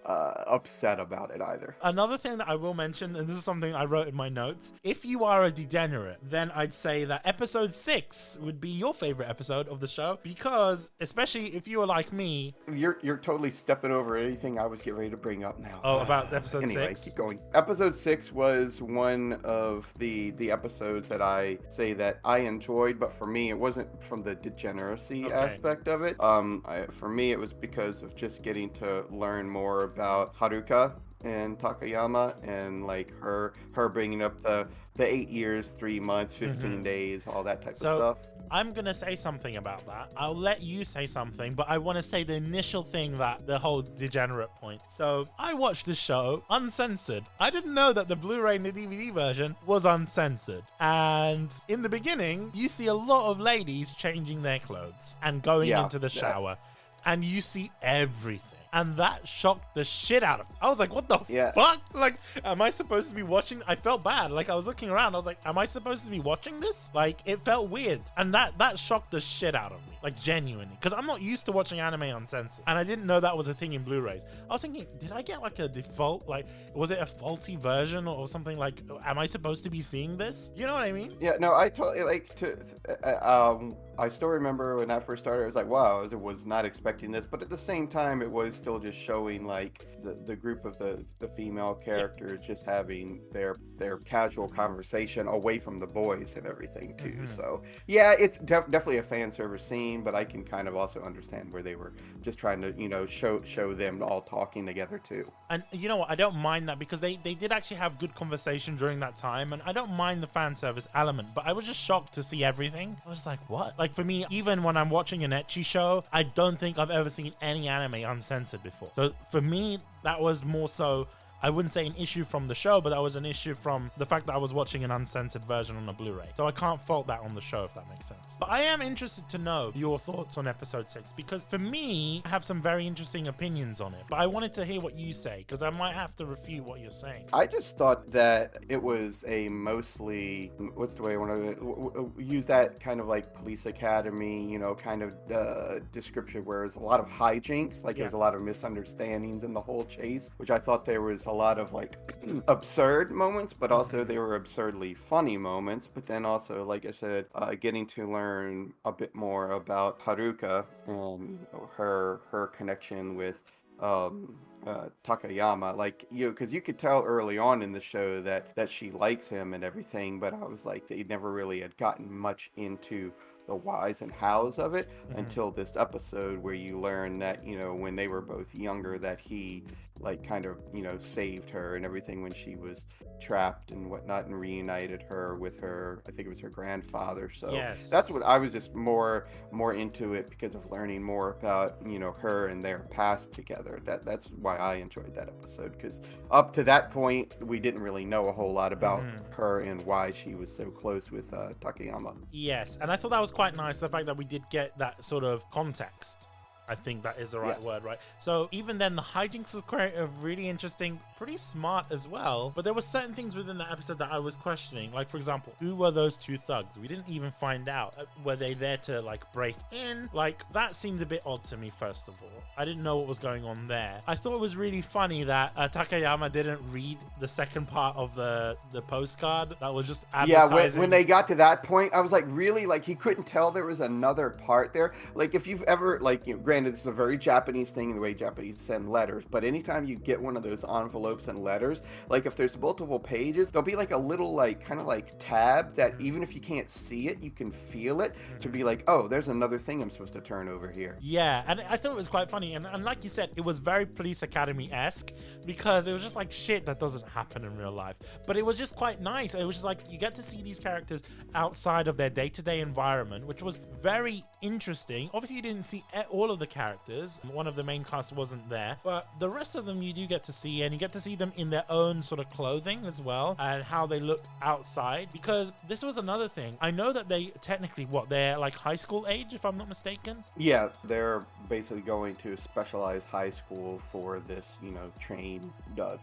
upset about it either. Another thing that I will mention, and this is something I wrote in my notes, if you are a degenerate, then I'd say that episode 6 would be your favorite episode of the show, because especially if you are like me. You're totally stepping over anything I was getting ready to bring up now. Oh, about episode 6? Anyway, keep going. Episode 6 was one of the episodes that I say that I enjoyed, but for me, it wasn't from the degeneracy aspect of it. For me, it was because of just getting to learn more about Haruka and Takayama, and like her bringing up the 8 years, 3 months, 15 days, all that type of stuff. I'm gonna say something about that. I'll let you say something, but I want to say the initial thing, that the whole degenerate point. So I watched the show uncensored. I didn't know that the Blu-ray and the DVD version was uncensored. And in the beginning, you see a lot of ladies changing their clothes and going into the shower, and you see everything. And that shocked the shit out of me. I was like, what the fuck? Like, am I supposed to be watching? I felt bad. Like, I was looking around. I was like, am I supposed to be watching this? Like, it felt weird. And that shocked the shit out of me. Like, genuinely. Because I'm not used to watching anime uncensored. And I didn't know that was a thing in Blu-rays. I was thinking, did I get like a default? Like, was it a faulty version or something? Like, am I supposed to be seeing this? You know what I mean? Yeah, no, I totally I still remember when I first started, I was like, wow, I was not expecting this. But at the same time, it was still just showing like the group of the female characters just having their casual conversation away from the boys and everything too. So yeah, it's definitely a fan service scene, but I can kind of also understand where they were just trying to, show them all talking together too. And you know what? I don't mind that, because they did actually have good conversation during that time, and I don't mind the fan service element, but I was just shocked to see everything. I was like, what? Like, for me, even when I'm watching an ecchi show, I don't think I've ever seen any anime uncensored before. So for me, that was more so, I wouldn't say an issue from the show, but that was an issue from the fact that I was watching an uncensored version on a Blu-ray. So I can't fault that on the show, if that makes sense. But I am interested to know your thoughts on episode 6, because for me, I have some very interesting opinions on it. But I wanted to hear what you say, because I might have to refute what you're saying. I just thought that it was a mostly, what's the way I want to use that, kind of like police academy, kind of description, where there's a lot of hijinks, like there's a lot of misunderstandings in the whole chase, which I thought there was a lot of like absurd moments, but also they were absurdly funny moments. But then also, like I said, getting to learn a bit more about Haruka and her connection with Takayama, like, because you could tell early on in the show that she likes him and everything, but I was like, they never really had gotten much into the whys and hows of it until this episode, where you learn that, when they were both younger, that he like kind of, saved her and everything when she was trapped and whatnot, and reunited her with her, I think it was her grandfather. So that's what I was just more into it, because of learning more about, her and their past together. That's why I enjoyed that episode, because up to that point, we didn't really know a whole lot about her and why she was so close with Takayama. Yes, and I thought that was quite nice, the fact that we did get that sort of context. I think that is the right word, right? So even then, the hijinks was creative, really interesting, pretty smart as well. But there were certain things within that episode that I was questioning. Like, for example, who were those two thugs? We didn't even find out. Were they there to, like, break in? Like, that seemed a bit odd to me, first of all. I didn't know what was going on there. I thought it was really funny that Takayama didn't read the second part of the postcard that was just advertising. Yeah, when they got to that point, I was like, really? Like, he couldn't tell there was another part there? Like, if you've ever, like, granted, this is a very Japanese thing, the way Japanese send letters, but anytime you get one of those envelopes and letters, like, if there's multiple pages, there'll be like a little, like, kind of like tab that even if you can't see it, you can feel it to be like, oh, there's another thing I'm supposed to turn over here. Yeah, and I thought it was quite funny, and like you said, it was very Police Academy-esque, because it was just like shit that doesn't happen in real life, but it was just quite nice. It was just like, you get to see these characters outside of their day-to-day environment, which was very interesting. Obviously, you didn't see all of the characters. One of the main cast wasn't there, but the rest of them you do get to see, and you get to see them in their own sort of clothing as well, and how they look outside, because this was another thing. I know that they technically, they're like high school age, if I'm not mistaken. Yeah, they're basically going to specialized high school for this, train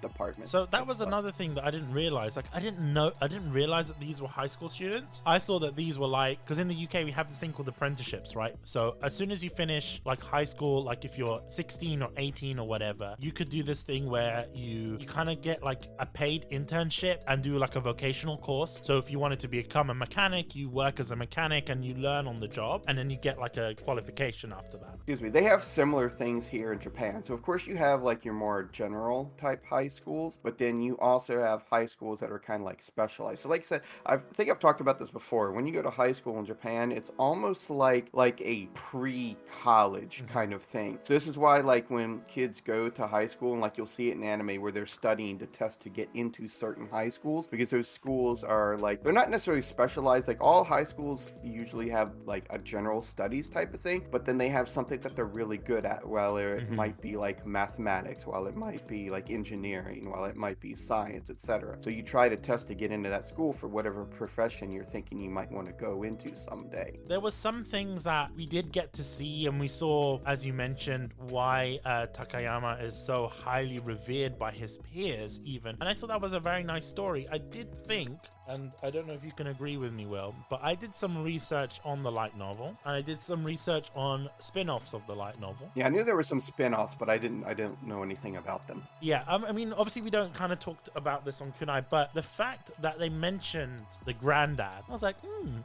department. So that was another thing that I didn't realize. Like, I didn't realize that these were high school students. I thought that these were like, because in the UK we have this thing called apprenticeships, right? So as soon as you finish like high school, like if you're 16 or 18 or whatever, you could do this thing where you kind of get like a paid internship and do like a vocational course. So if you wanted to become a mechanic, you work as a mechanic and you learn on the job, and then you get like a qualification after that. Excuse me. They have similar things here in Japan. So of course you have like your more general type high schools, but then you also have high schools that are kind of like specialized. So like I said, I think I've talked about this before. When you go to high school in Japan, it's almost like a pre-college kind of thing. So this is why like when kids go to high school, and like you'll see it in anime where they're studying to test to get into certain high schools, because those schools are like, they're not necessarily specialized. Like all high schools usually have like a general studies type of thing, but then they have something that they're really good at. While it might be like mathematics, while it might be like engineering, while it might be science, etc. So you try to test to get into that school for whatever profession you're thinking you might want to go into someday. There was some things that we did get to see, and we saw, as you mentioned, why Takayama is so highly revered by his peers even. And I thought that was a very nice story. I did think, and I don't know if you can agree with me, Will, but I did some research on the light novel, and I did some research on spin-offs of the light novel. Yeah, I knew there were some spin-offs, but I didn't know anything about them. Yeah, I mean, obviously we don't kind of talk about this on Kunai, but the fact that they mentioned the granddad, I was like,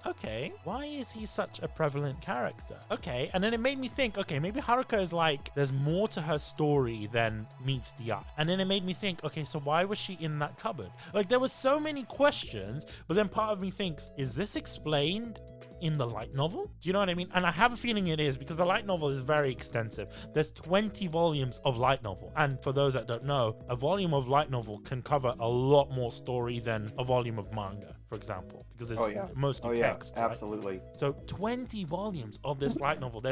okay, why is he such a prevalent character? Okay, and then it made me think, okay, maybe Haruka is like, there's more to her story than meets the eye. And then it made me think, okay, so why was she in that cupboard? Like, there was so many questions, but then part of me thinks, is this explained in the light novel? Do you know what I mean? And I have a feeling it is, because the light novel is very extensive. There's 20 volumes of light novel. And for those that don't know, a volume of light novel can cover a lot more story than a volume of manga, for example, because it's mostly text. Yeah, absolutely. Right? So 20 volumes of this light novel.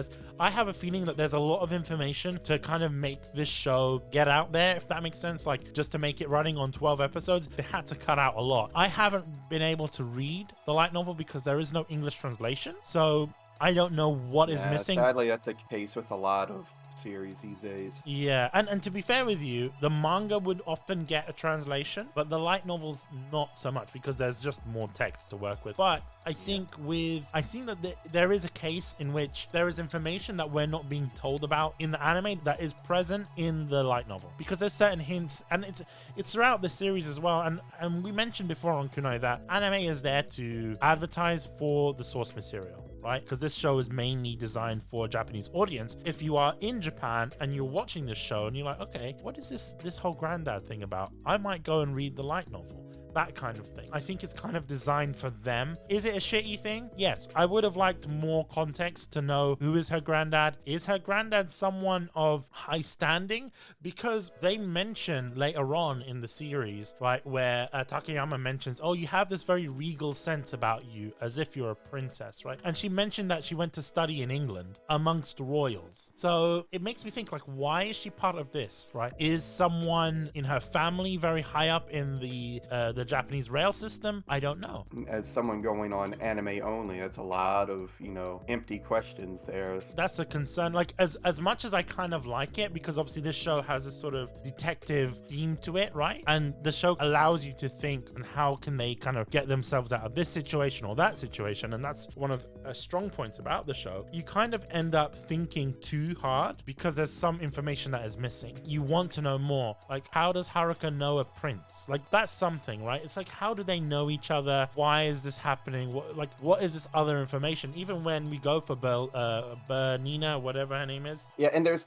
I have a feeling that there's a lot of information to kind of make this show get out there, if that makes sense. Like, just to make it running on 12 episodes, they had to cut out a lot. I haven't been able to read the light novel because there is no English translation. So I don't know what is missing. Sadly, that's a case with a lot of series these days. Yeah, and to be fair with you, the manga would often get a translation, but the light novels not so much, because there's just more text to work with. But I think that there is a case in which there is information that we're not being told about in the anime that is present in the light novel, because there's certain hints, and it's throughout the series as well. And we mentioned before on Kunai that anime is there to advertise for the source material, right? Because this show is mainly designed for a Japanese audience. If you are in Japan and you're watching this show and you're like, okay, what is this whole granddad thing about? I might go and read the light novel. That kind of thing. I think it's kind of designed for them. Is it a shitty thing? Yes. I would have liked more context to know who is her granddad. Is her granddad someone of high standing? Because they mention later on in the series, right, where Takayama mentions, oh, you have this very regal sense about you, as if you're a princess, right? And she mentioned that she went to study in England amongst royals. So it makes me think, like, why is she part of this, right? Is someone in her family very high up in the Japanese rail system? I don't know. As someone going on anime only, that's a lot of, empty questions there. That's a concern. Like, as much as I kind of like it, because obviously this show has a sort of detective theme to it, right? And the show allows you to think, and how can they kind of get themselves out of this situation or that situation? And that's one of strong points about the show. You kind of end up thinking too hard because there's some information that is missing. You want to know more. Like, how does Haruka know a prince? Like, that's something, right? It's like, how do they know each other? Why is this happening? What is this other information? Even when we go for Bernina, whatever her name is. Yeah, and there's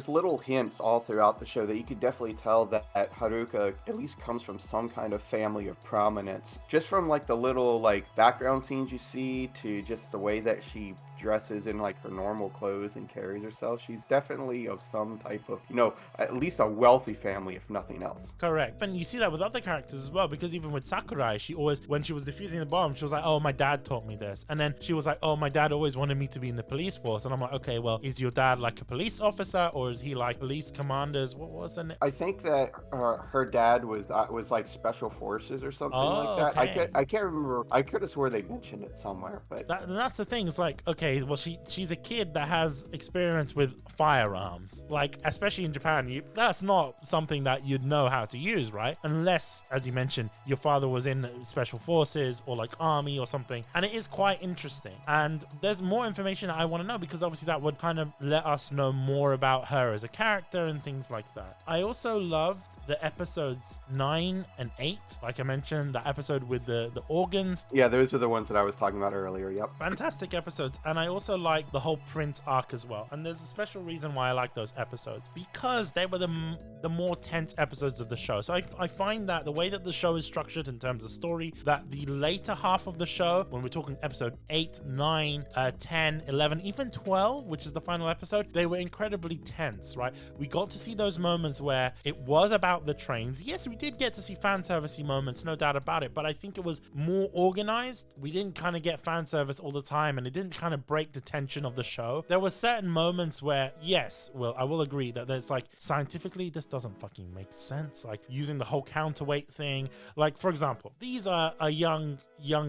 little hints all throughout the show that you could definitely tell that Haruka at least comes from some kind of family of prominence. Just from like the little like background scenes you see, to just the way that she dresses in like her normal clothes and carries herself, she's definitely of some type of, you know, at least a wealthy family, if nothing else. Correct. And you see that with other characters as well, because even with Sakurai, she always, when she was defusing the bomb, she was like, oh, my dad taught me this. And then she was like, oh, my dad always wanted me to be in the police force. And I'm like, okay, well, is your dad like a police officer, or is he like police commanders? What was the name? I think that her dad was like special forces or something like that. Okay. I can't remember. I could have swore they mentioned it somewhere, but that's the thing. It's like, okay, well, she's a kid that has experience with firearms. Like, especially in Japan, that's not something that you'd know how to use, right? Unless, as you mentioned, your father was in special forces or like army or something. And it is quite interesting. And there's more information that I want to know, because obviously that would kind of let us know more about her as a character and things like that. I also loved the episodes 9 and 8, like I mentioned, the episode with the organs. Yeah, those are the ones that I was talking about earlier. Yep. Fantastic episodes. And I also like the whole Prince arc as well. And there's a special reason why I like those episodes, because they were the more tense episodes of the show. So I find that the way that the show is structured in terms of story, that the later half of the show, when we're talking episode 8, 9, 10, 11, even 12, which is the final episode, they were incredibly tense, right? We got to see those moments where it was about the trains. Yes, we did get to see fan servicey moments, no doubt about it, but I think it was more organized. We didn't kind of get fan service all the time, and it didn't kind of break the tension of the show. There were certain moments where, yes, well, I will agree that there's like, scientifically, this doesn't fucking make sense. Like using the whole counterweight thing. Like, for example, these are young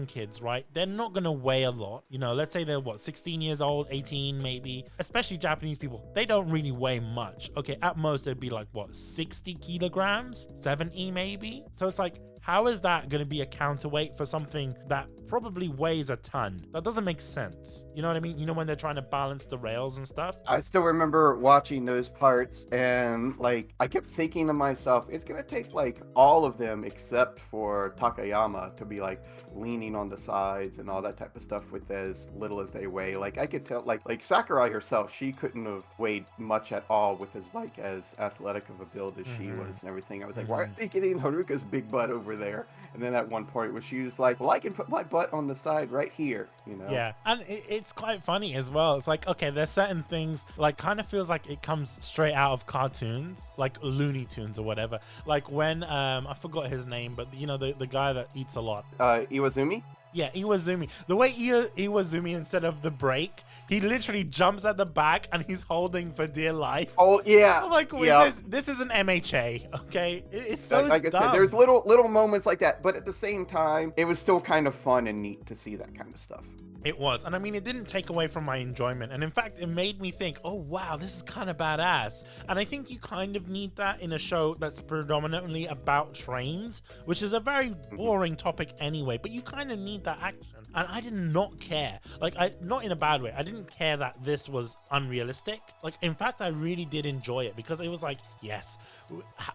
kids, right? They're not gonna weigh a lot. You know, let's say they're 16 years old, 18 maybe. Especially Japanese people, they don't really weigh much. Okay, at most it'd be like 60 kilograms, 70 maybe. So it's like, how is that going to be a counterweight for something that probably weighs a ton? That doesn't make sense. You know what I mean? You know, when they're trying to balance the rails and stuff. I still remember watching those parts, and like I kept thinking to myself, it's going to take like all of them except for Takayama to be like leaning on the sides and all that type of stuff with as little as they weigh. Like I could tell, like Sakurai herself, she couldn't have weighed much at all with as athletic of a build as she was and everything. I was like, why aren't they getting Haruka's big butt over there? And then at one point where she was like, well, I can put my butt on the side right here, you know? Yeah, and it's quite funny as well. It's like, okay, there's certain things, like, kind of feels like it comes straight out of cartoons, like Looney Tunes or whatever. Like when, I forgot his name, but you know, the guy that eats a lot. Iwazumi? Yeah, Iwazumi. The way Iwazumi, instead of the brake, he literally jumps at the back and he's holding for dear life. Oh, yeah. I'm like, yeah. This is an MHA, okay? It's so like I dumb. said, there's little moments like that, but at the same time, it was still kind of fun and neat to see that kind of stuff. It was. And I mean, it didn't take away from my enjoyment. And in fact, it made me think, oh, wow, this is kind of badass. And I think you kind of need that in a show that's predominantly about trains, which is a very boring topic anyway, but you kind of need that action. And I did not care. Like, not in a bad way. I didn't care that this was unrealistic. Like, in fact, I really did enjoy it, because it was like, yes,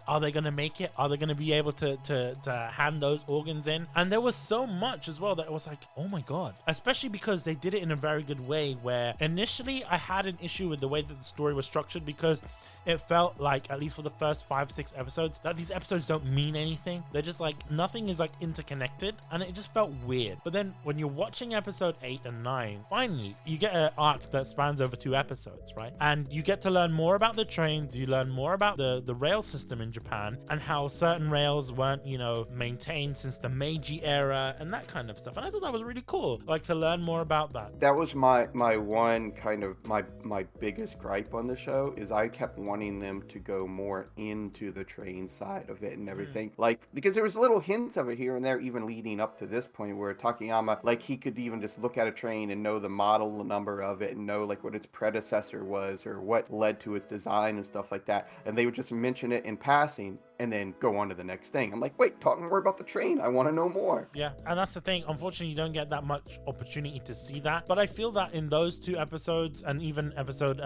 are they going to make it? Are they going to be able to hand those organs in? And there was so much as well that it was like, oh my God. Especially because they did it in a very good way, where initially I had an issue with the way that the story was structured, because it felt like, at least for the first 5-6 episodes, that these episodes don't mean anything. They're just like, nothing is like interconnected, and it just felt weird. But then when you're watching episode 8 and 9, finally you get an arc that spans over 2 episodes, right? And you get to learn more about the trains, you learn more about the rail system in Japan, and how certain rails weren't, you know, maintained since the Meiji era and that kind of stuff. And I thought that was really cool, like, to learn more about that. That was my one kind of my biggest gripe on the show, is I kept wanting them to go more into the train side of it and everything. Like, because there was little hints of it here and there, even leading up to this point, where Takayama, like, he could even just look at a train and know the model number of it and know like what its predecessor was or what led to its design and stuff like that. And they would just mention it in passing and then go on to the next thing. I'm like, wait, talk more about the train. I want to know more. Yeah, and that's the thing. Unfortunately, you don't get that much opportunity to see that. But I feel that in those 2 episodes, and even episode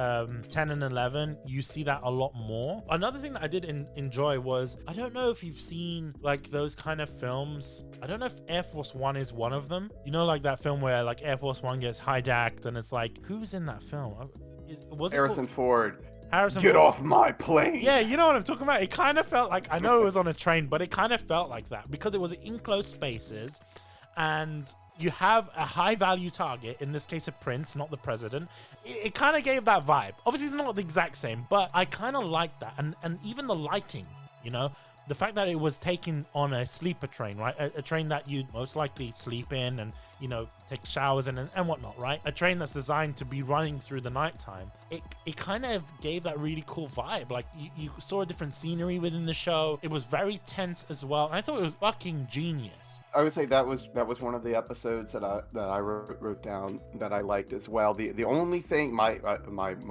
10 and 11, you see that a lot more. Another thing that I did enjoy was, I don't know if you've seen like those kind of films. I don't know if Air Force One is one of them. You know, like that film where like Air Force One gets hijacked, and it's like, who's in that film? Harrison Ford. Harrison Get Ford. off my plane. Yeah, you know what I'm talking about. It kind of felt like, I know it was on a train, but it kind of felt like that, because it was in close spaces, and you have a high value target, in this case a prince, not the president. It kind of gave that vibe. Obviously it's not the exact same, but I kind of like that. And even the lighting, you know, the fact that it was taken on a sleeper train, right? A train that you'd most likely sleep in and, you know, take showers in and whatnot, right? A train that's designed to be running through the nighttime. It kind of gave that really cool vibe. Like you saw a different scenery within the show. It was very tense as well. And I thought it was fucking genius. I would say that was one of the episodes that I wrote down that I liked as well. The only thing, my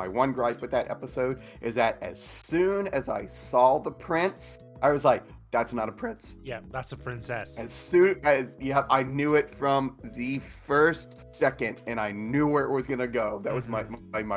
one gripe with that episode is that as soon as I saw the prince, I was like, that's not a prince. Yeah, that's a princess. As soon as, yeah, I knew it from the first second, and I knew where it was gonna go. That was my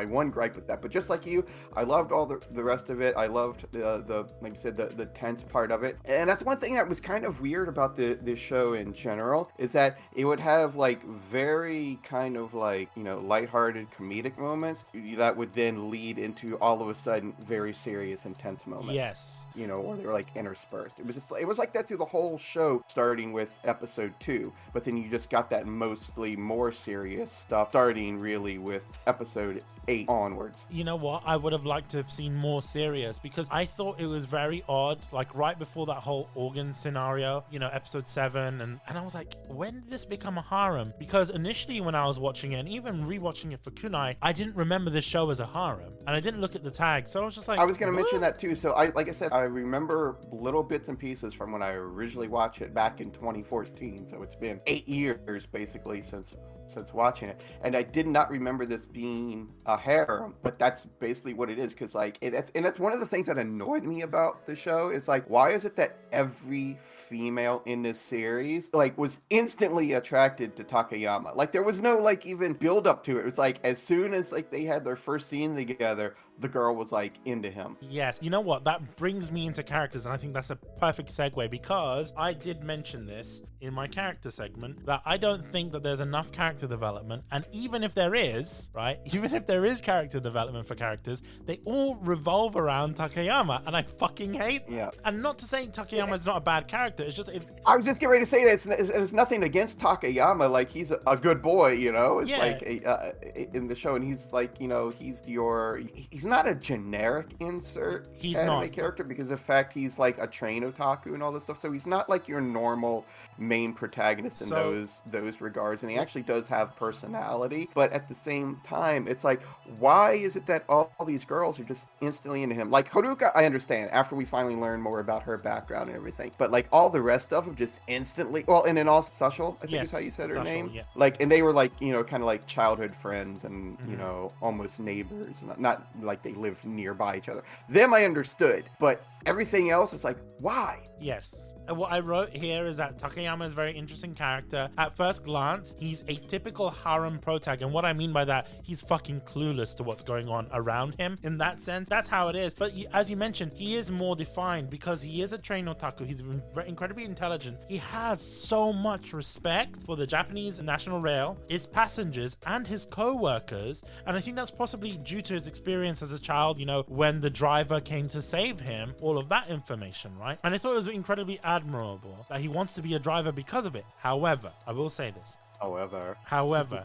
one gripe with that. But just like you, I loved all the rest of it. I loved the like you said, the tense part of it. And that's one thing that was kind of weird about this show in general, is that it would have like very kind of like, you know, lighthearted comedic moments that would then lead into all of a sudden very serious, intense moments. Yes. You know, or they were like interspersed. It was like that through the whole show, starting with episode 2, but then you just got that mostly more serious stuff starting really with episode 8 onwards. You know what? I would have liked to have seen more serious, because I thought it was very odd, like right before that whole organ scenario, you know, episode 7, and I was like, when did this become a harem? Because initially when I was watching it, and even rewatching it for Kunai, I didn't remember this show as a harem, and I didn't look at the tag, so I was just like, I was going to mention that too. So like I said, I remember little bits and pieces from when I originally watched it back in 2014, so it's been 8 years basically since watching it, and I did not remember this being a harem, but that's basically what it is, because like that's one of the things that annoyed me about the show, is like, why is it that every female in this series like was instantly attracted to Takayama? Like there was no like even build up to it. It was like as soon as like they had their first scene together, the girl was like into him. Yes, you know what? That brings me into characters, and I think that's a perfect segue, because I did mention this in my character segment, that I don't think that there's enough character development, and even if there is, right, even if there is character development for characters, they all revolve around Takayama, and I fucking hate. Yeah. And not to say Takayama is not a bad character, it's just I was just getting ready to say that it's nothing against Takayama. Like he's a good boy, you know. It's like in the show, and he's like, you know, he's not a generic insert anime character, because of fact he's like a train otaku and all this stuff, so he's not like your normal main protagonist in those regards, and he actually does have personality. But at the same time, it's like, why is it that all these girls are just instantly into him? Like Haruka, I understand after we finally learn more about her background and everything, but like all the rest of them just instantly, well, and then also Sashal, I think is how you said her name. Yeah. Like, and they were like, you know, kind of like childhood friends, and you know, almost neighbors, not like they lived nearby each other. Them I understood, but everything else is like, why? Yes. What I wrote here is that Takayama is a very interesting character. At first glance, he's a typical harem protag, and what I mean by that, he's fucking clueless to what's going on around him. In that sense, that's how it is. But as you mentioned, he is more defined because he is a trained otaku. He's incredibly intelligent. He has so much respect for the Japanese National Rail, its passengers, and his co-workers. And I think that's possibly due to his experience as a child, you know, when the driver came to save him, all of that information, right? And I thought it was incredibly admirable that he wants to be a driver because of it. However, I will say this. However,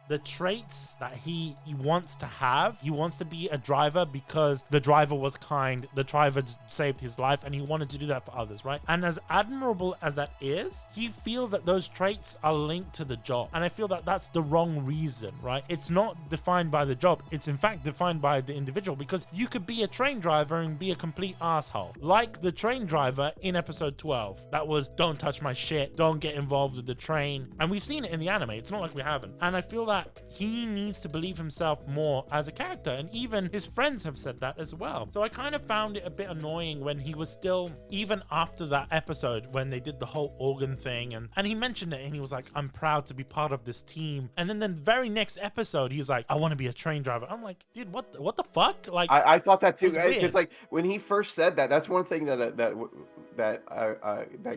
the traits that he wants to have, he wants to be a driver because the driver was kind, the driver saved his life, and he wanted to do that for others, right? And as admirable as that is, he feels that those traits are linked to the job. And I feel that that's the wrong reason, right? It's not defined by the job. It's in fact defined by the individual, because you could be a train driver and be a complete asshole. Like the train driver in episode 12. That was, don't touch my shit, don't get involved with the train. And we've seen it in the anime. It's not like we haven't. And I feel that he needs to believe himself more as a character, and even his friends have said that as well. So I kind of found it a bit annoying when he was still, even after that episode when they did the whole organ thing, and he mentioned it, and he was like, I'm proud to be part of this team. And then the very next episode he's like, I want to be a train driver. I'm like, dude, what the fuck? Like, I thought that too, because like when he first said that, that's one thing that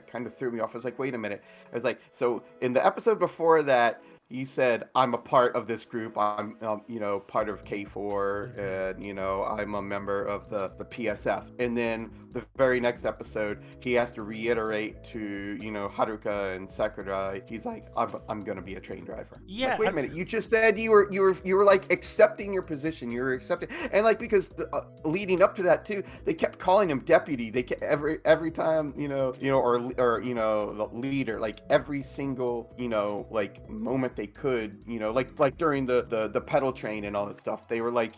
kind of threw me off. I was like, wait a minute. I was like, so in the episode before that, he said, I'm a part of this group. I'm, part of K4, Mhm. and, I'm a member of the PSF. And then the very next episode, he has to reiterate to, Haruka and Sakurai, he's like, I'm going to be a train driver. Yeah, Like, wait a and minute. You just said you were like accepting your position. You were accepting. And like, because leading up to that too, they kept calling him deputy. They kept, every time, or the leader, like every single, like moment they could, like during the pedal train and all that stuff, they were like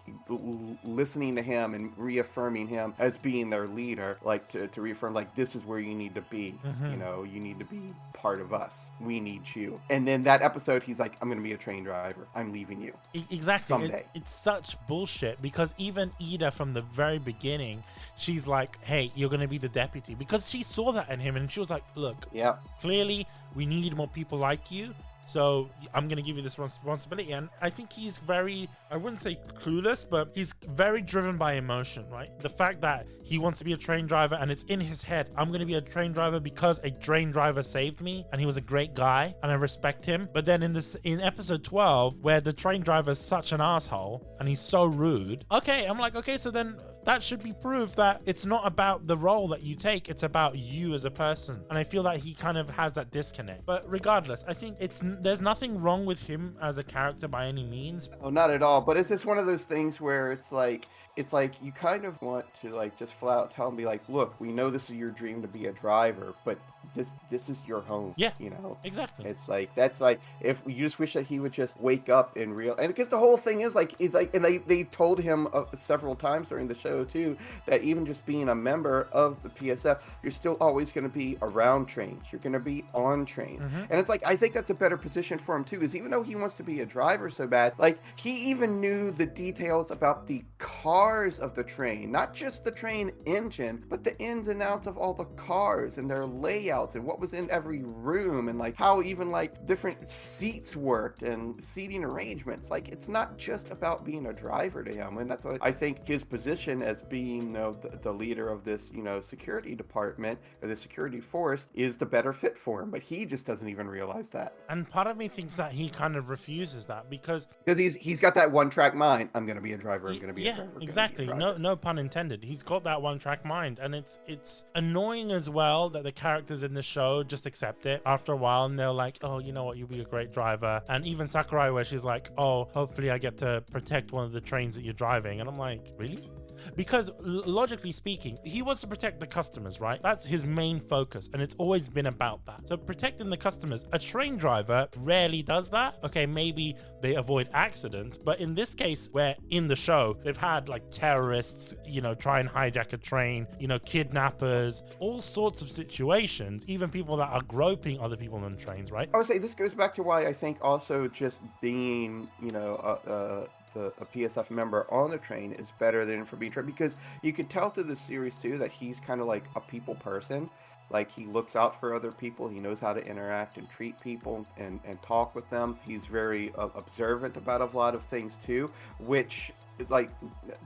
listening to him and reaffirming him as being their leader, like to reaffirm, like, this is where you need to be. Mhm. You need to be part of us. We need you. And then that episode, he's like, I'm gonna be a train driver. I'm leaving you Exactly. someday. It's such bullshit because even Ida from the very beginning, she's like, hey, you're going to be the deputy, because she saw that in him and she was like, look, Yeah. clearly we need more people like you. So I'm going to give you this responsibility. And I think he's very, I wouldn't say clueless, but he's very driven by emotion, right? The fact that he wants to be a train driver and it's in his head, I'm going to be a train driver because a train driver saved me and he was a great guy and I respect him. But then in episode 12, where the train driver is such an asshole and he's so rude, okay, I'm like, okay, so then that should be proof that it's not about the role that you take, it's about you as a person. And I feel that he kind of has that disconnect. But regardless, I think there's nothing wrong with him as a character by any means. Oh, not at all. But it's just one of those things where it's like you kind of want to like just flat out tell him, be like, look, we know this is your dream to be a driver, but this is your home. Yeah, exactly. It's like, that's like, if you just wish that he would just wake up and real, and because the whole thing is like, it's like, and they told him several times during the show too, that even just being a member of the PSF, you're still always going to be around trains, you're going to be on trains. And it's like, I think that's a better position for him too, because even though he wants to be a driver so bad, like, he even knew the details about the cars of the train, not just the train engine, but the ins and outs of all the cars and their layouts and what was in every room, and like how even like different seats worked and seating arrangements. Like, it's not just about being a driver to him. And that's what I think his position as being, the leader of this, security department or the security force is the better fit for him. But he just doesn't even realize that. And part of me thinks that he kind of refuses that because he's got that one track mind. I'm gonna be a driver. I'm gonna be a driver. Exactly. No pun intended. He's got that one track mind, and it's annoying as well that the characters in the show just accept it after a while, and they're like, oh, you know what, you'll be a great driver. And even Sakurai, where she's like, oh, hopefully I get to protect one of the trains that you're driving, and I'm like, really? Because logically speaking, he wants to protect the customers, right? That's his main focus, and it's always been about that. So protecting the customers, a train driver rarely does that. Okay, maybe they avoid accidents, but in this case, where in the show they've had like terrorists, try and hijack a train, kidnappers, all sorts of situations, even people that are groping other people on trains, right? I would say this goes back to why I think also just being, a PSF member on the train is better than for being trained, because you could tell through the series too that he's kind of like a people person. Like, he looks out for other people. He knows how to interact and treat people and talk with them. He's very observant about a lot of things too, which, like,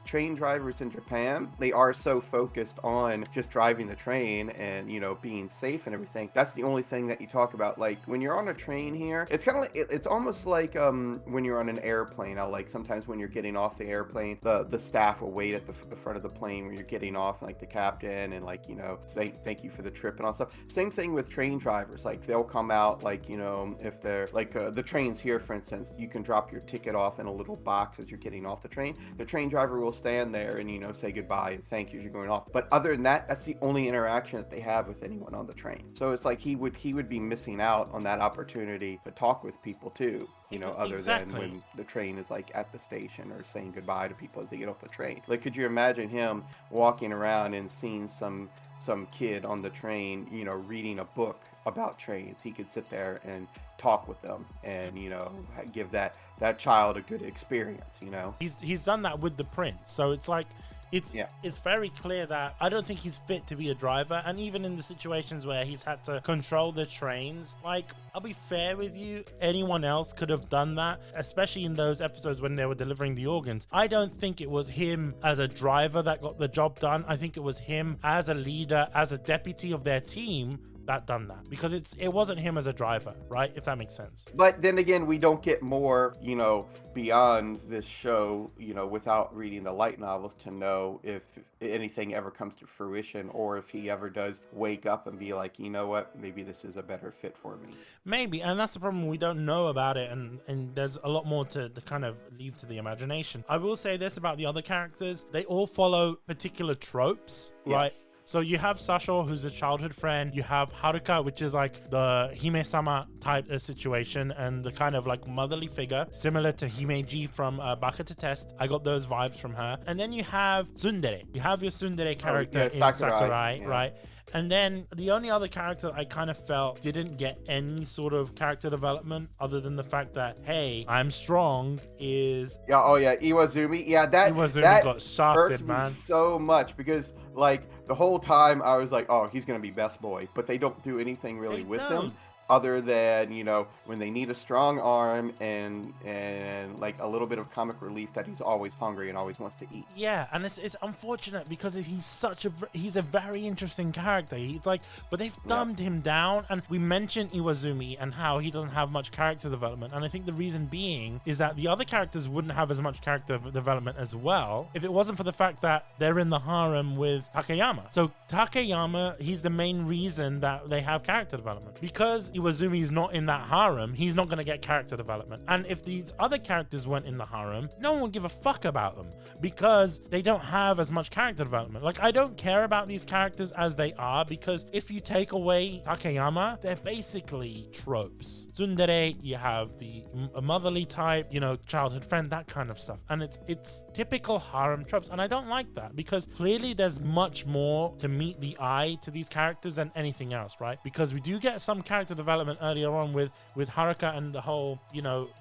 train drivers in Japan, they are so focused on just driving the train and, being safe and everything. That's the only thing that you talk about. Like, when you're on a train here, it's kind of like, it's almost like when you're on an airplane. Like, sometimes when you're getting off the airplane, the staff will wait at the front of the plane when you're getting off, like the captain, and like, say thank you for the trip and all stuff. Same thing with train drivers. Like, they'll come out, like, if they're like the trains here, for instance, you can drop your ticket off in a little box as you're getting off the train. The train driver will stand there and say goodbye and thank you as you're going off. But other than that, that's the only interaction that they have with anyone on the train. So it's like he would be missing out on that opportunity to talk with people too, other than when the train is like at the station, or saying goodbye to people as they get off the train. Like, could you imagine him walking around and seeing some kid on the train, reading a book about trains? He could sit there and talk with them and, give that child a good experience, He's done that with the prince. So it's like, it's very clear that I don't think he's fit to be a driver. And even in the situations where he's had to control the trains, like, I'll be fair with you, anyone else could have done that, especially in those episodes when they were delivering the organs. I don't think it was him as a driver that got the job done. I think it was him as a leader, as a deputy of their team, that done that, because it wasn't him as a driver, right? If that makes sense. But then again, we don't get more, beyond this show, without reading the light novels to know if anything ever comes to fruition, or if he ever does wake up and be like, you know what, maybe this is a better fit for me. Maybe, and that's the problem. We don't know about it, and there's a lot more to kind of leave to the imagination. I will say this about the other characters: they all follow particular tropes, right? Yes. So you have Sasho, who's a childhood friend. You have Haruka, which is like the Hime-sama type of situation, and the kind of like motherly figure, similar to Himeji from Baka to Test. I got those vibes from her. And then you have Tsundere. You have your Tsundere character in Sakurai, right? And then the only other character I kind of felt didn't get any sort of character development other than the fact that, hey, I'm strong, is... Yeah, Iwazumi. Yeah, Iwazumi got shafted, man. So much, because like the whole time I was like, oh, he's gonna be best boy, but they don't do anything really with him other than, when they need a strong arm and like a little bit of comic relief that he's always hungry and always wants to eat. Yeah, and it's unfortunate because he's a very interesting character. He's like, but they've dumbed him down, and we mentioned Iwazumi and how he doesn't have much character development, and I think the reason being is that the other characters wouldn't have as much character development as well if it wasn't for the fact that they're in the harem with Takayama. So Takayama, he's the main reason that they have character development, because Iwazumi is not in that harem. He's not going to get character development. And if these other characters weren't in the harem, no one would give a fuck about them, because they don't have as much character development. Like, I don't care about these characters as they are, because if you take away Takayama, they're basically tropes. Tsundere, you have a motherly type, childhood friend, that kind of stuff. And it's typical harem tropes. And I don't like that, because clearly there's much more to meet the eye to these characters than anything else, right? Because we do get some character development earlier on with Haruka and the whole,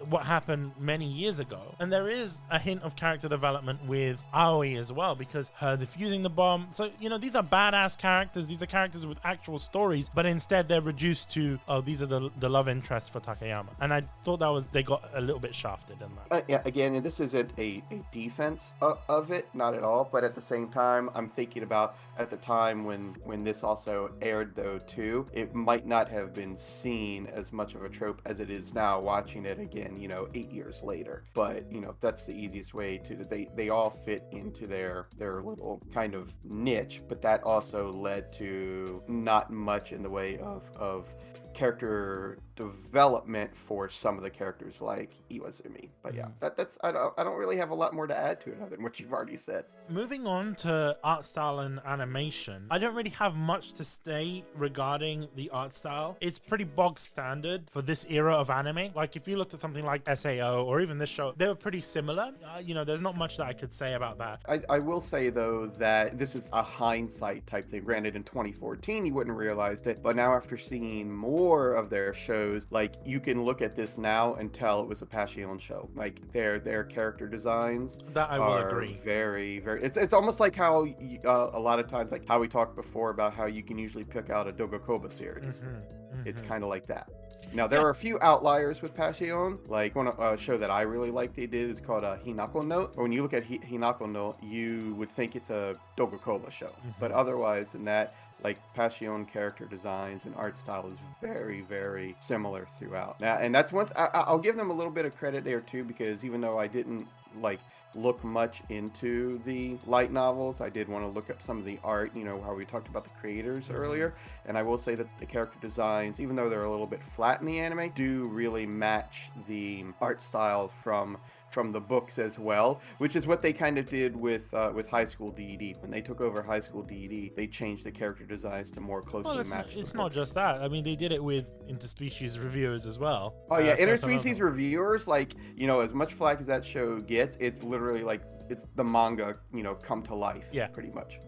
what happened many years ago. And there is a hint of character development with Aoi as well, because her defusing the bomb. So, these are badass characters. These are characters with actual stories, but instead they're reduced to, oh, these are the love interests for Takayama. And I thought they got a little bit shafted in that. Yeah, again, and this isn't a defense of it, not at all. But at the same time, I'm thinking about at the time when this also aired, though, too, it might not have been seen as much of a trope as it is now, watching it again, 8 years later. But that's the easiest way to, they all fit into their little kind of niche, but that also led to not much in the way of character development for some of the characters like Iwazumi. But yeah, that's I don't really have a lot more to add to it other than what you've already said. Moving on to art style and animation, I don't really have much to say regarding the art style. It's pretty bog standard for this era of anime. Like, if you looked at something like SAO or even this show, they were pretty similar. There's not much that I could say about that. I will say, though, that this is a hindsight type thing. Granted, in 2014 you wouldn't have realized it, but now after seeing more of their shows, like, you can look at this now and tell it was a Passion show. Like, their character designs, that I will agree, very, very, it's almost like how a lot of times, like how we talked before about how you can usually pick out a Dogokoba series. It's kind of like that. Now, there are a few outliers with Passion. Like, one show that I really like they did is called Hinako no. But when you look at Hinako no, you would think it's a Dogokoba show. But otherwise than that, like, Passion character designs and art style is very, very similar throughout. Now, and that's one I'll give them a little bit of credit there too, because even though I didn't look much into the light novels, I did want to look up some of the art, how we talked about the creators earlier. And I will say that the character designs, even though they're a little bit flat in the anime, do really match the art style from the books as well, which is what they kind of did with High School DD. When they took over High School DD, they changed the character designs to more closely match. It's not just that. I mean, they did it with interspecies reviewers as well. Oh yeah, interspecies reviewers, as much flack as that show gets, it's literally like, it's the manga, come to life. Yeah, pretty much.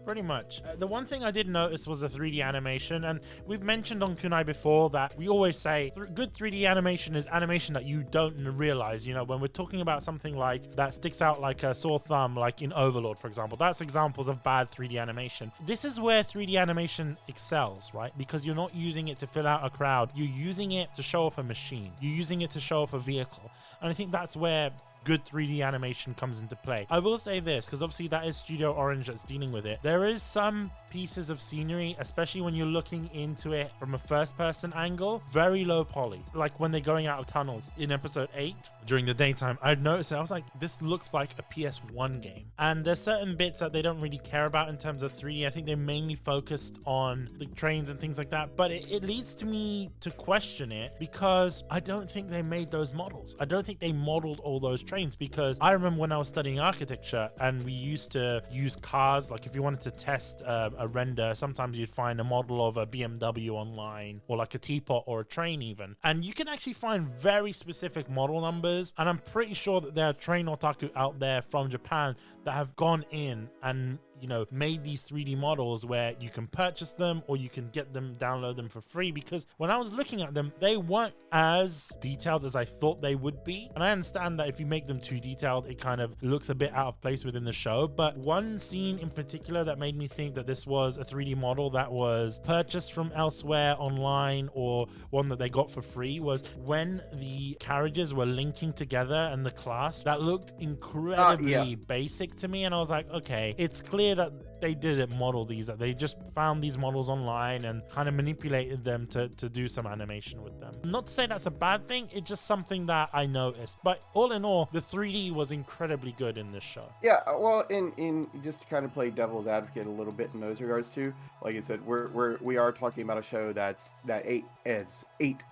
The one thing I did notice was the 3D animation, and we've mentioned on Kunai before that we always say good 3D animation is animation that you don't realize. When we're talking about something like that sticks out like a sore thumb, like in Overlord, for example, that's examples of bad 3D animation. This is where 3D animation excels, right? Because you're not using it to fill out a crowd. You're using it to show off a machine. You're using it to show off a vehicle. And I think that's where good 3D animation comes into play. I will say this, because obviously that is Studio Orange that's dealing with it. There is some pieces of scenery, especially when you're looking into it from a first-person angle, very low poly. Like when they're going out of tunnels in episode 8 during the daytime, I'd noticed it. I was like, this looks like a PS1 game. And there's certain bits that they don't really care about in terms of 3D. I think they mainly focused on the trains and things like that. But it leads to me to question it, because I don't think they made those models. I don't think they modeled all those trains, because I remember when I was studying architecture and we used to use cars, like if you wanted to test a render, sometimes you'd find a model of a BMW online, or like a teapot or a train even. And you can actually find very specific model numbers. And I'm pretty sure that there are train otaku out there from Japan that have gone in and, you know, made these 3D models where you can purchase them or you can get them, download them for free. Because when I was looking at them, they weren't as detailed as I thought they would be. And I understand that if you make them too detailed, it kind of looks a bit out of place within the show. But one scene in particular that made me think that this was a 3D model that was purchased from elsewhere online, or one that they got for free, was when the carriages were linking together and the class, that looked incredibly basic to me. And I was like, okay, it's clear that they didn't model these, that they just found these models online and kind of manipulated them to do some animation with them. Not to say that's a bad thing, it's just something that I noticed. But all in all, the 3D was incredibly good in this show. Yeah, well, in just to kind of play devil's advocate a little bit in those regards too, like I said, we are talking about a show that's 8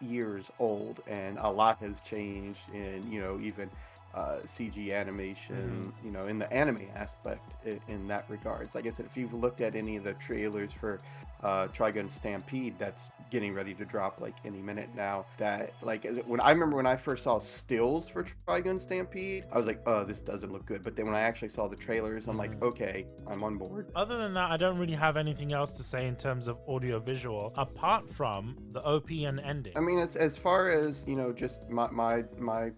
years old, and a lot has changed in, you know, even CG animation, you know, in the anime aspect in that regards. Like I said, if you've looked at any of the trailers for Trigun Stampede that's getting ready to drop like any minute now, that like when I first saw stills for Trigun Stampede, I was like, oh, this doesn't look good. But then when I actually saw the trailers, I'm like, okay, I'm on board. Other than that, I don't really have anything else to say in terms of audio visual apart from the OP and ending. I mean, as far as, you know, just my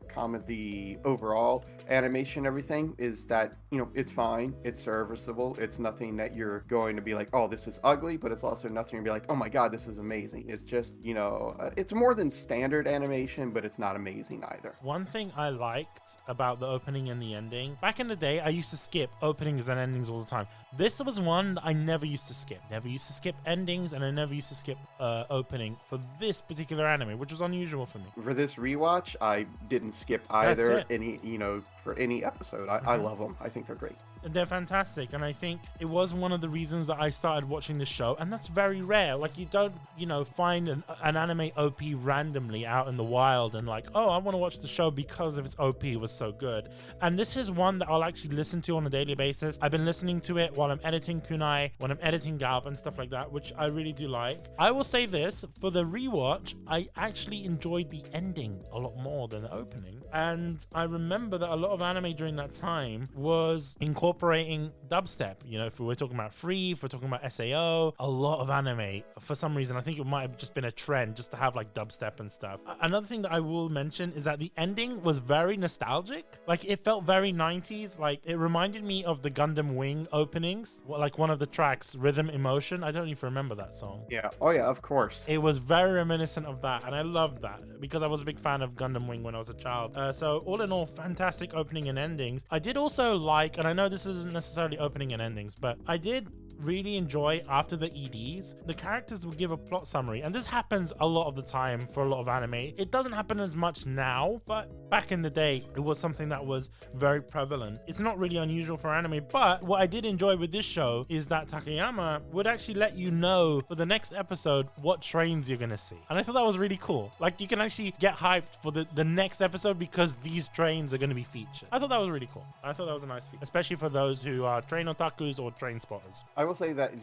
comment, the overall animation, everything is that, you know, it's fine, it's serviceable, it's nothing that you're going to be like, oh, this is ugly, but it's also nothing to be like, oh my god, this is amazing. It's just, you know, it's more than standard animation, but it's not amazing either. One thing I liked about the opening and the ending, back in the day, I used to skip openings and endings all the time. This was one that I never used to skip. Never used to skip endings, and I never used to skip opening for this particular anime, which was unusual for me. For this rewatch, I didn't skip either any, you know, for any episode. I love them. I think they're great. They're fantastic, and I think it was one of the reasons that I started watching this show, and that's very rare. Like, you don't, you know, find an anime OP randomly out in the wild and like, oh, I want to watch the show because of its OP was so good. And this is one that I'll actually listen to on a daily basis. I've been listening to it while I'm editing Kunai, when I'm editing Galp and stuff like that, which I really do like. I will say this, for the rewatch, I actually enjoyed the ending a lot more than the opening. And I remember that a lot of anime during that time was incorporating dubstep. You know, if we're talking about Free, if we're talking about SAO, a lot of anime, for some reason, I think it might have just been a trend just to have like dubstep and stuff. Another thing that I will mention is that the ending was very nostalgic. Like, it felt very 90s. Like, it reminded me of the Gundam Wing openings. Like one of the tracks, Rhythm Emotion. I don't even remember that song. Yeah. Oh yeah, of course. It was very reminiscent of that, and I loved that because I was a big fan of Gundam Wing when I was a child. So all in all, fantastic opening and endings. I did also like, and I know this isn't necessarily opening and endings, but I did really enjoy after the EDs, the characters would give a plot summary. And this happens a lot of the time for a lot of anime. It doesn't happen as much now, but back in the day, it was something that was very prevalent. It's not really unusual for anime, but what I did enjoy with this show is that Takayama would actually let you know for the next episode what trains you're gonna see. And I thought that was really cool. Like, you can actually get hyped for the next episode because these trains are gonna be featured. I thought that was really cool. I thought that was a nice feature, especially for those who are train otakus or train spotters. I will say that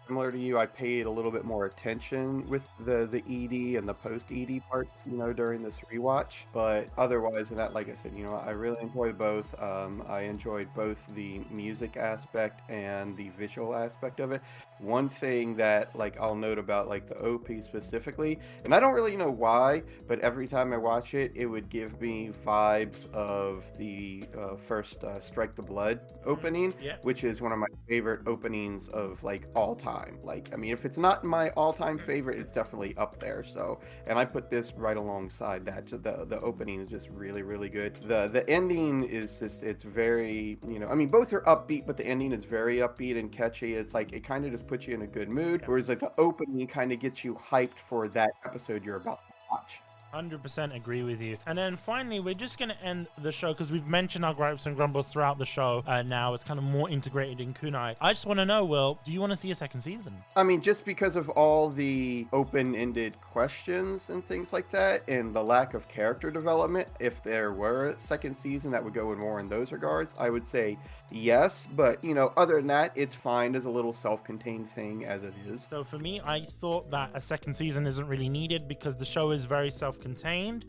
similar to you, I paid a little bit more attention with the ED and the post ED parts, you know, during this rewatch. But otherwise than that, like I said, you know, I really enjoyed both. I enjoyed both the music aspect and the visual aspect of it. One thing that, like, I'll note about, like, the OP specifically, and I don't really know why, but every time I watch it, it would give me vibes of the first Strike the Blood opening, which is one of my favorite openings fans of like all time. Like, I mean, if it's not my all-time favorite, it's definitely up there. So, and I put this right alongside that. So the opening is just really, really good. The ending is just, it's very, you know, I mean, both are upbeat, but the ending is very upbeat and catchy. It's like, it kind of just puts you in a good mood. Whereas like the opening kind of gets you hyped for that episode you're about to watch. 100% agree with you. And then finally, we're just going to end the show because we've mentioned our gripes and grumbles throughout the show. Now it's kind of more integrated in kunai. I just want to know, Will, do you want to see a second season? I mean, just because of all the open-ended questions and things like that, and the lack of character development, if there were a second season that would go in more in those regards, I would say yes. But, you know, other than that, it's fine as a little self-contained thing as it is. So for me, I thought that a second season isn't really needed because the show is very self-contained.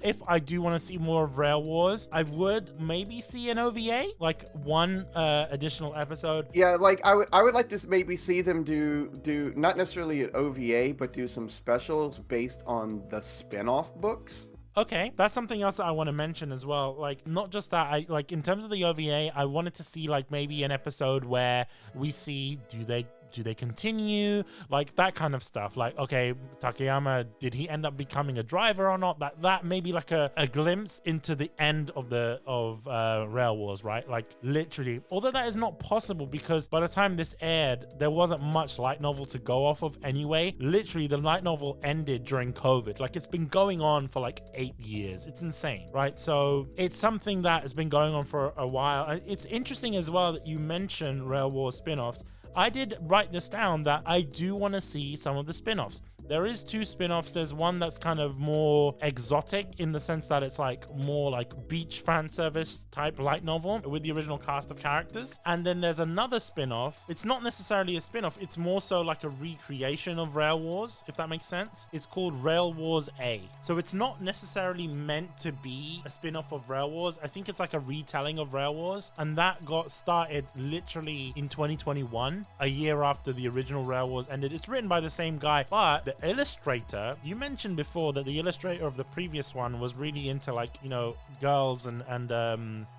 If I do want to see more of Rail Wars, I would maybe see an OVA, like one additional episode. Yeah, like I would like to maybe see them do not necessarily an OVA, but do some specials based on the spin-off books. Okay, that's something else that I want to mention as well. Like, not just that, I like in terms of the OVA, I wanted to see like maybe an episode where we see do they continue, like that kind of stuff. Like, okay, Takayama, did he end up becoming a driver or not? That maybe like a glimpse into the end of Rail Wars, right? Like literally, although that is not possible because by the time this aired, there wasn't much light novel to go off of anyway. Literally, the light novel ended during COVID. Like, it's been going on for like 8 years. It's insane, right? So it's something that has been going on for a while. It's interesting as well that you mentioned Rail Wars spin-offs. I did write this down that I do want to see some of the spin-offs. There is 2 spin-offs. There's one that's kind of more exotic in the sense that it's like more like beach fan service type light novel with the original cast of characters. And then there's another spin-off. It's not necessarily a spin-off. It's more so like a recreation of Rail Wars, if that makes sense. It's called Rail Wars A. So it's not necessarily meant to be a spin-off of Rail Wars. I think it's like a retelling of Rail Wars. And that got started literally in 2021, a year after the original Rail Wars ended. It's written by the same guy, but the illustrator, you mentioned before that the illustrator of the previous one was really into like, you know, girls and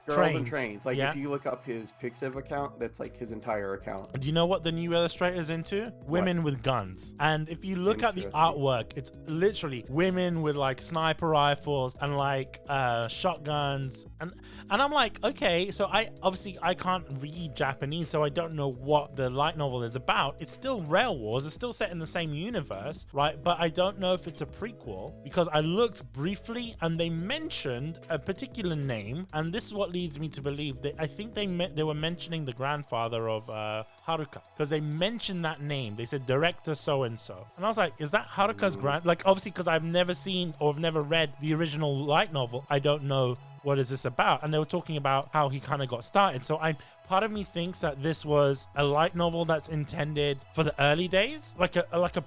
trains. Like, if you look up his Pixiv account, that's like his entire account. Do you know what the new illustrator's into? Women with guns. And if you look at the artwork, it's literally women with like sniper rifles and like shotguns. And I'm like, okay, so I can't read Japanese, so I don't know what the light novel is about. It's still Rail Wars. It's still set in the same universe, right? But I don't know if it's a prequel because I looked briefly and they mentioned a particular name, and this is what leads me to believe that I think they were mentioning the grandfather of Haruka, because they mentioned that name. They said director so and so, and I was like, is that Haruka's like, obviously, because I've never seen or I've never read the original light novel, I don't know what is this about. And they were talking about how he kind of got started. So part of me thinks that this was a light novel that's intended for the early days, like a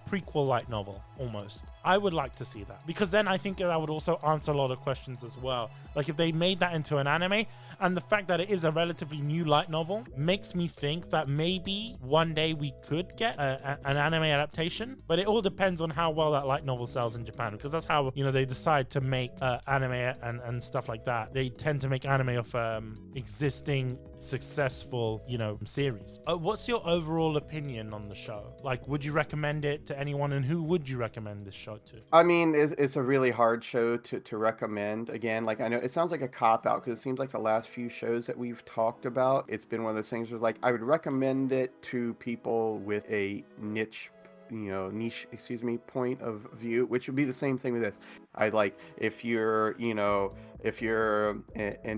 prequel light novel almost. I would like to see that, because then I think that would also answer a lot of questions as well. Like if they made that into an anime, and the fact that it is a relatively new light novel makes me think that maybe one day we could get an anime adaptation, but it all depends on how well that light novel sells in Japan, because that's how, you know, they decide to make anime and stuff like that. They tend to make anime of existing successful, you know, series. What's your overall opinion on the show? Like, would you recommend it to anyone, and who would you recommend this show to? I mean, it's a really hard show to recommend. Again, like, I know it sounds like a cop-out because it seems like the last few shows that we've talked about, it's been one of those things where, like, I would recommend it to people with a niche point of view, which would be the same thing with this. I like, if you're an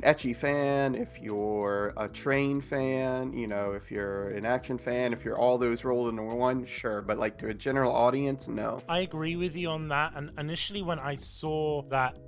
ecchi fan, if you're a train fan, you know, if you're an action fan, if you're all those rolled into one, sure. But like to a general audience, no. I agree with you on that. And initially when I saw that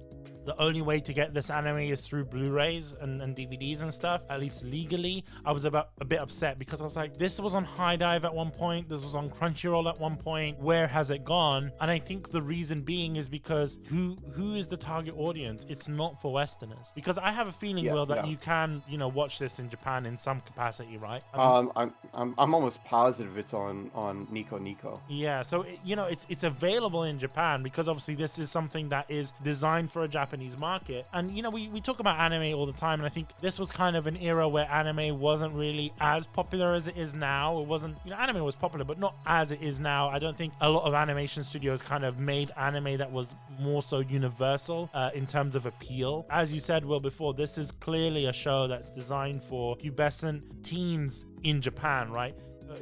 the only way to get this anime is through Blu-rays and DVDs and stuff, at least legally, I was a bit upset, because I was like, this was on High Dive at one point, this was on Crunchyroll at one point, where has it gone? And I think the reason being is because who is the target audience? It's not for Westerners. Because I have a feeling, Will, that you can, you know, watch this in Japan in some capacity, right? I'm almost positive it's on Nico Nico. Yeah, so you know, it's available in Japan, because obviously this is something that is designed for a Japanese Japanese market. And we talk about anime all the time, and I think this was kind of an era where anime wasn't really as popular as it is now. It wasn't, anime was popular, but not as it is now. I don't think a lot of animation studios kind of made anime that was more so universal in terms of appeal. As you said, Will, before, this is clearly a show that's designed for pubescent teens in Japan, right?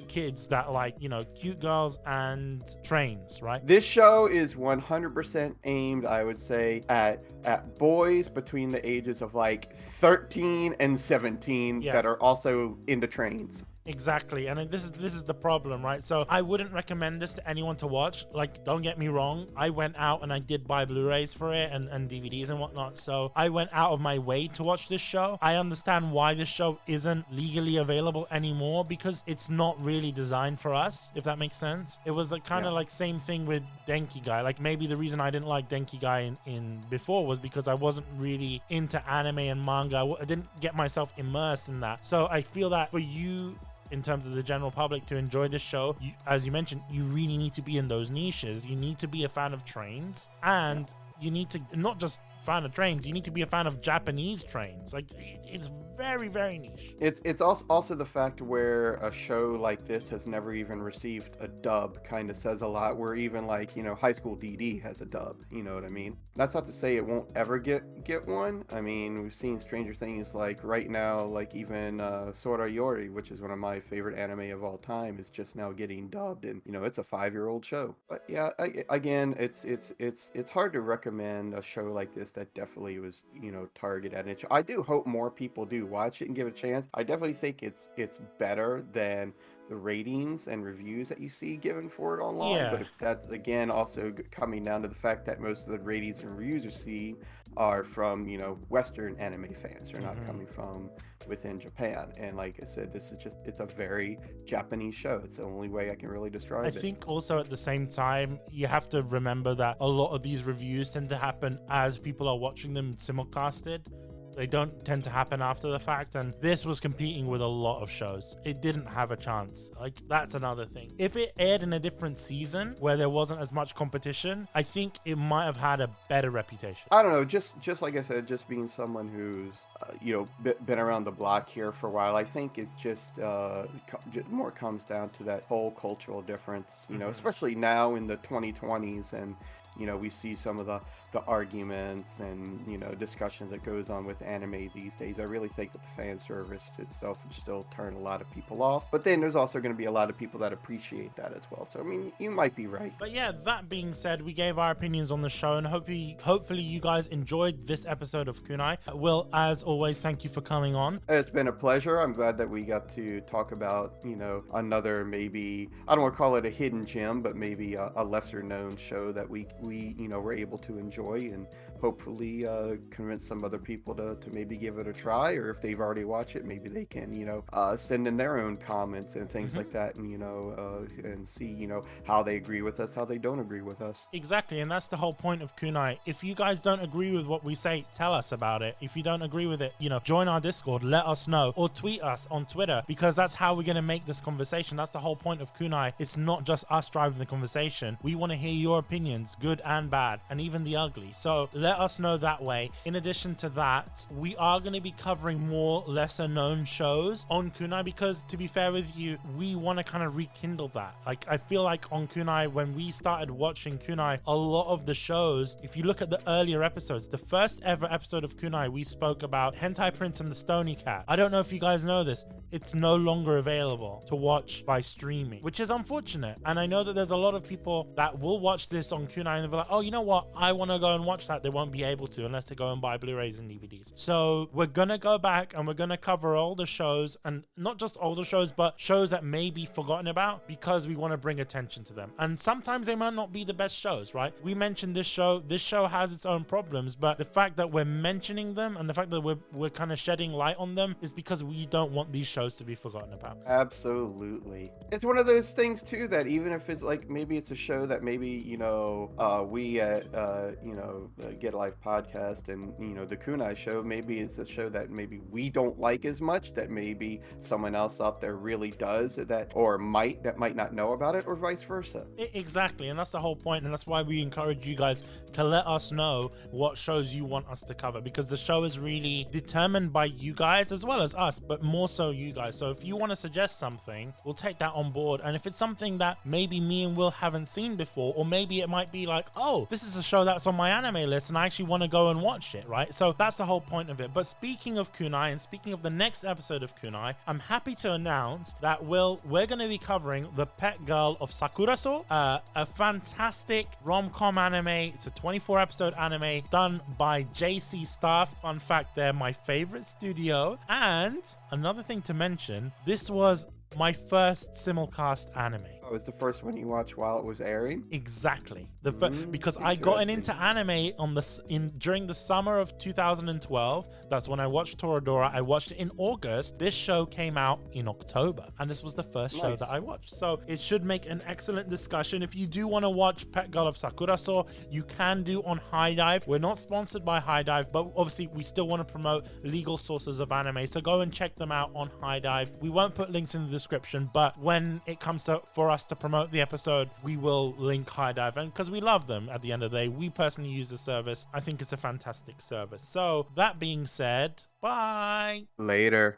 Kids that like, cute girls and trains, right? This show is 100% aimed, I would say, at boys between the ages of like 13 and 17 that are also into trains. Exactly, and this is the problem, right? So I wouldn't recommend this to anyone to watch. Like, don't get me wrong, I went out and I did buy Blu-rays for it and DVDs and whatnot, so I went out of my way to watch this show. I understand why this show isn't legally available anymore, because it's not really designed for us, if that makes sense. It was kind of like same thing with Denki Guy. Like, maybe the reason I didn't like Denki Guy in before was because I wasn't really into anime and manga. I didn't get myself immersed in that. So I feel that for you, in terms of the general public, to enjoy this show, as you mentioned, you really need to be in those niches. You need to be a fan of trains, and you need to not just fan of trains, you need to be a fan of Japanese trains. Like, it's very, very niche. It's also the fact where a show like this has never even received a dub kind of says a lot, where even like, High School DD has a dub, you know what I mean? That's not to say it won't ever get one. I mean, we've seen Stranger Things, like right now, like even Sora Yori, which is one of my favorite anime of all time, is just now getting dubbed, and it's a 5-year-old show. But yeah, again, it's hard to recommend a show like this that definitely was, targeted at it. I do hope more people do watch it and give it a chance. I definitely think it's better than the ratings and reviews that you see given for it online. But that's again also coming down to the fact that most of the ratings and reviews you see are from Western anime fans. They're not coming from within Japan. And like I said, this is it's a very Japanese show. It's the only way I can really describe it. I think also at the same time, you have to remember that a lot of these reviews tend to happen as people are watching them simulcasted. They don't tend to happen after the fact, and this was competing with a lot of shows. It didn't have a chance. Like, that's another thing. If it aired in a different season where there wasn't as much competition, I think it might have had a better reputation. I don't know, just like I said, just being someone who's been around the block here for a while, I think it's just more comes down to that whole cultural difference, especially now in the 2020s, and we see some of the arguments and, discussions that goes on with anime these days. I really think that the fan service itself would still turn a lot of people off. But then there's also going to be a lot of people that appreciate that as well. So, I mean, you might be right. But yeah, that being said, we gave our opinions on the show, and hopefully you guys enjoyed this episode of Kunai. Will, as always, thank you for coming on. It's been a pleasure. I'm glad that we got to talk about, another, maybe, I don't want to call it a hidden gem, but maybe a lesser known show that we were able to enjoy, and hopefully convince some other people to maybe give it a try, or if they've already watched it, maybe they can send in their own comments and things like that, and and see how they agree with us, how they don't agree with us. Exactly, and that's the whole point of Kunai. If you guys don't agree with what we say, tell us about it. If you don't agree with it, join our Discord, let us know, or tweet us on Twitter, because that's how we're going to make this conversation. That's the whole point of Kunai. It's not just us driving the conversation. We want to hear your opinions, good and bad, and even the ugly. So let us know that way. In addition to that, we are going to be covering more lesser known shows on Kunai, because to be fair with you, we want to kind of rekindle that. Like, I feel like on Kunai, when we started watching Kunai, a lot of the shows, if you look at the earlier episodes, the first ever episode of Kunai, we spoke about Hentai Prince and the Stony Cat. I don't know if you guys know this, it's no longer available to watch by streaming, which is unfortunate. And I know that there's a lot of people that will watch this on Kunai and they'll be like, oh, you know what, I want to go and watch that. They won't be able to unless they go and buy Blu-rays and DVDs. So we're gonna go back and we're gonna cover older shows, and not just older shows, but shows that may be forgotten about, because we want to bring attention to them. And sometimes they might not be the best shows, right? We mentioned this show has its own problems, but the fact that we're mentioning them and the fact that we're kind of shedding light on them is because we don't want these shows to be forgotten about. Absolutely. It's one of those things too that even if it's like, maybe it's a show that maybe we at Get Life podcast and the Kunai show, maybe it's a show that maybe we don't like as much, that maybe someone else out there really does, that might not know about it, or vice versa. Exactly, and that's the whole point, and that's why we encourage you guys to let us know what shows you want us to cover, because the show is really determined by you guys as well as us, but more so you guys. So if you want to suggest something, we'll take that on board. And if it's something that maybe me and Will haven't seen before, or maybe it might be like, oh, this is a show that's on my anime list and I actually want to go and watch it, right? So that's the whole point of it. But speaking of kunai, and speaking of the next episode of kunai, I'm happy to announce that we're going to be covering The Pet Girl of Sakuraso, a fantastic rom-com anime. It's a 24 episode anime done by JC Staff. Fun fact, they're my favorite studio. And another thing to mention, this was my first simulcast anime. Oh, it was the first one you watched while it was airing? Exactly. Because I got into anime during the summer of 2012. That's when I watched Toradora. I watched it in August. This show came out in October, and this was the first show that I watched. So it should make an excellent discussion. If you do want to watch Pet Girl of Sakuraso, you can do on High Dive. We're not sponsored by High Dive, but obviously we still want to promote legal sources of anime. So go and check them out on High Dive. We won't put links in the description, but when it comes for us to promote the episode, we will link High Dive, and because we love them at the end of the day. We personally use the service. I think it's a fantastic service. So that being said, bye. Later.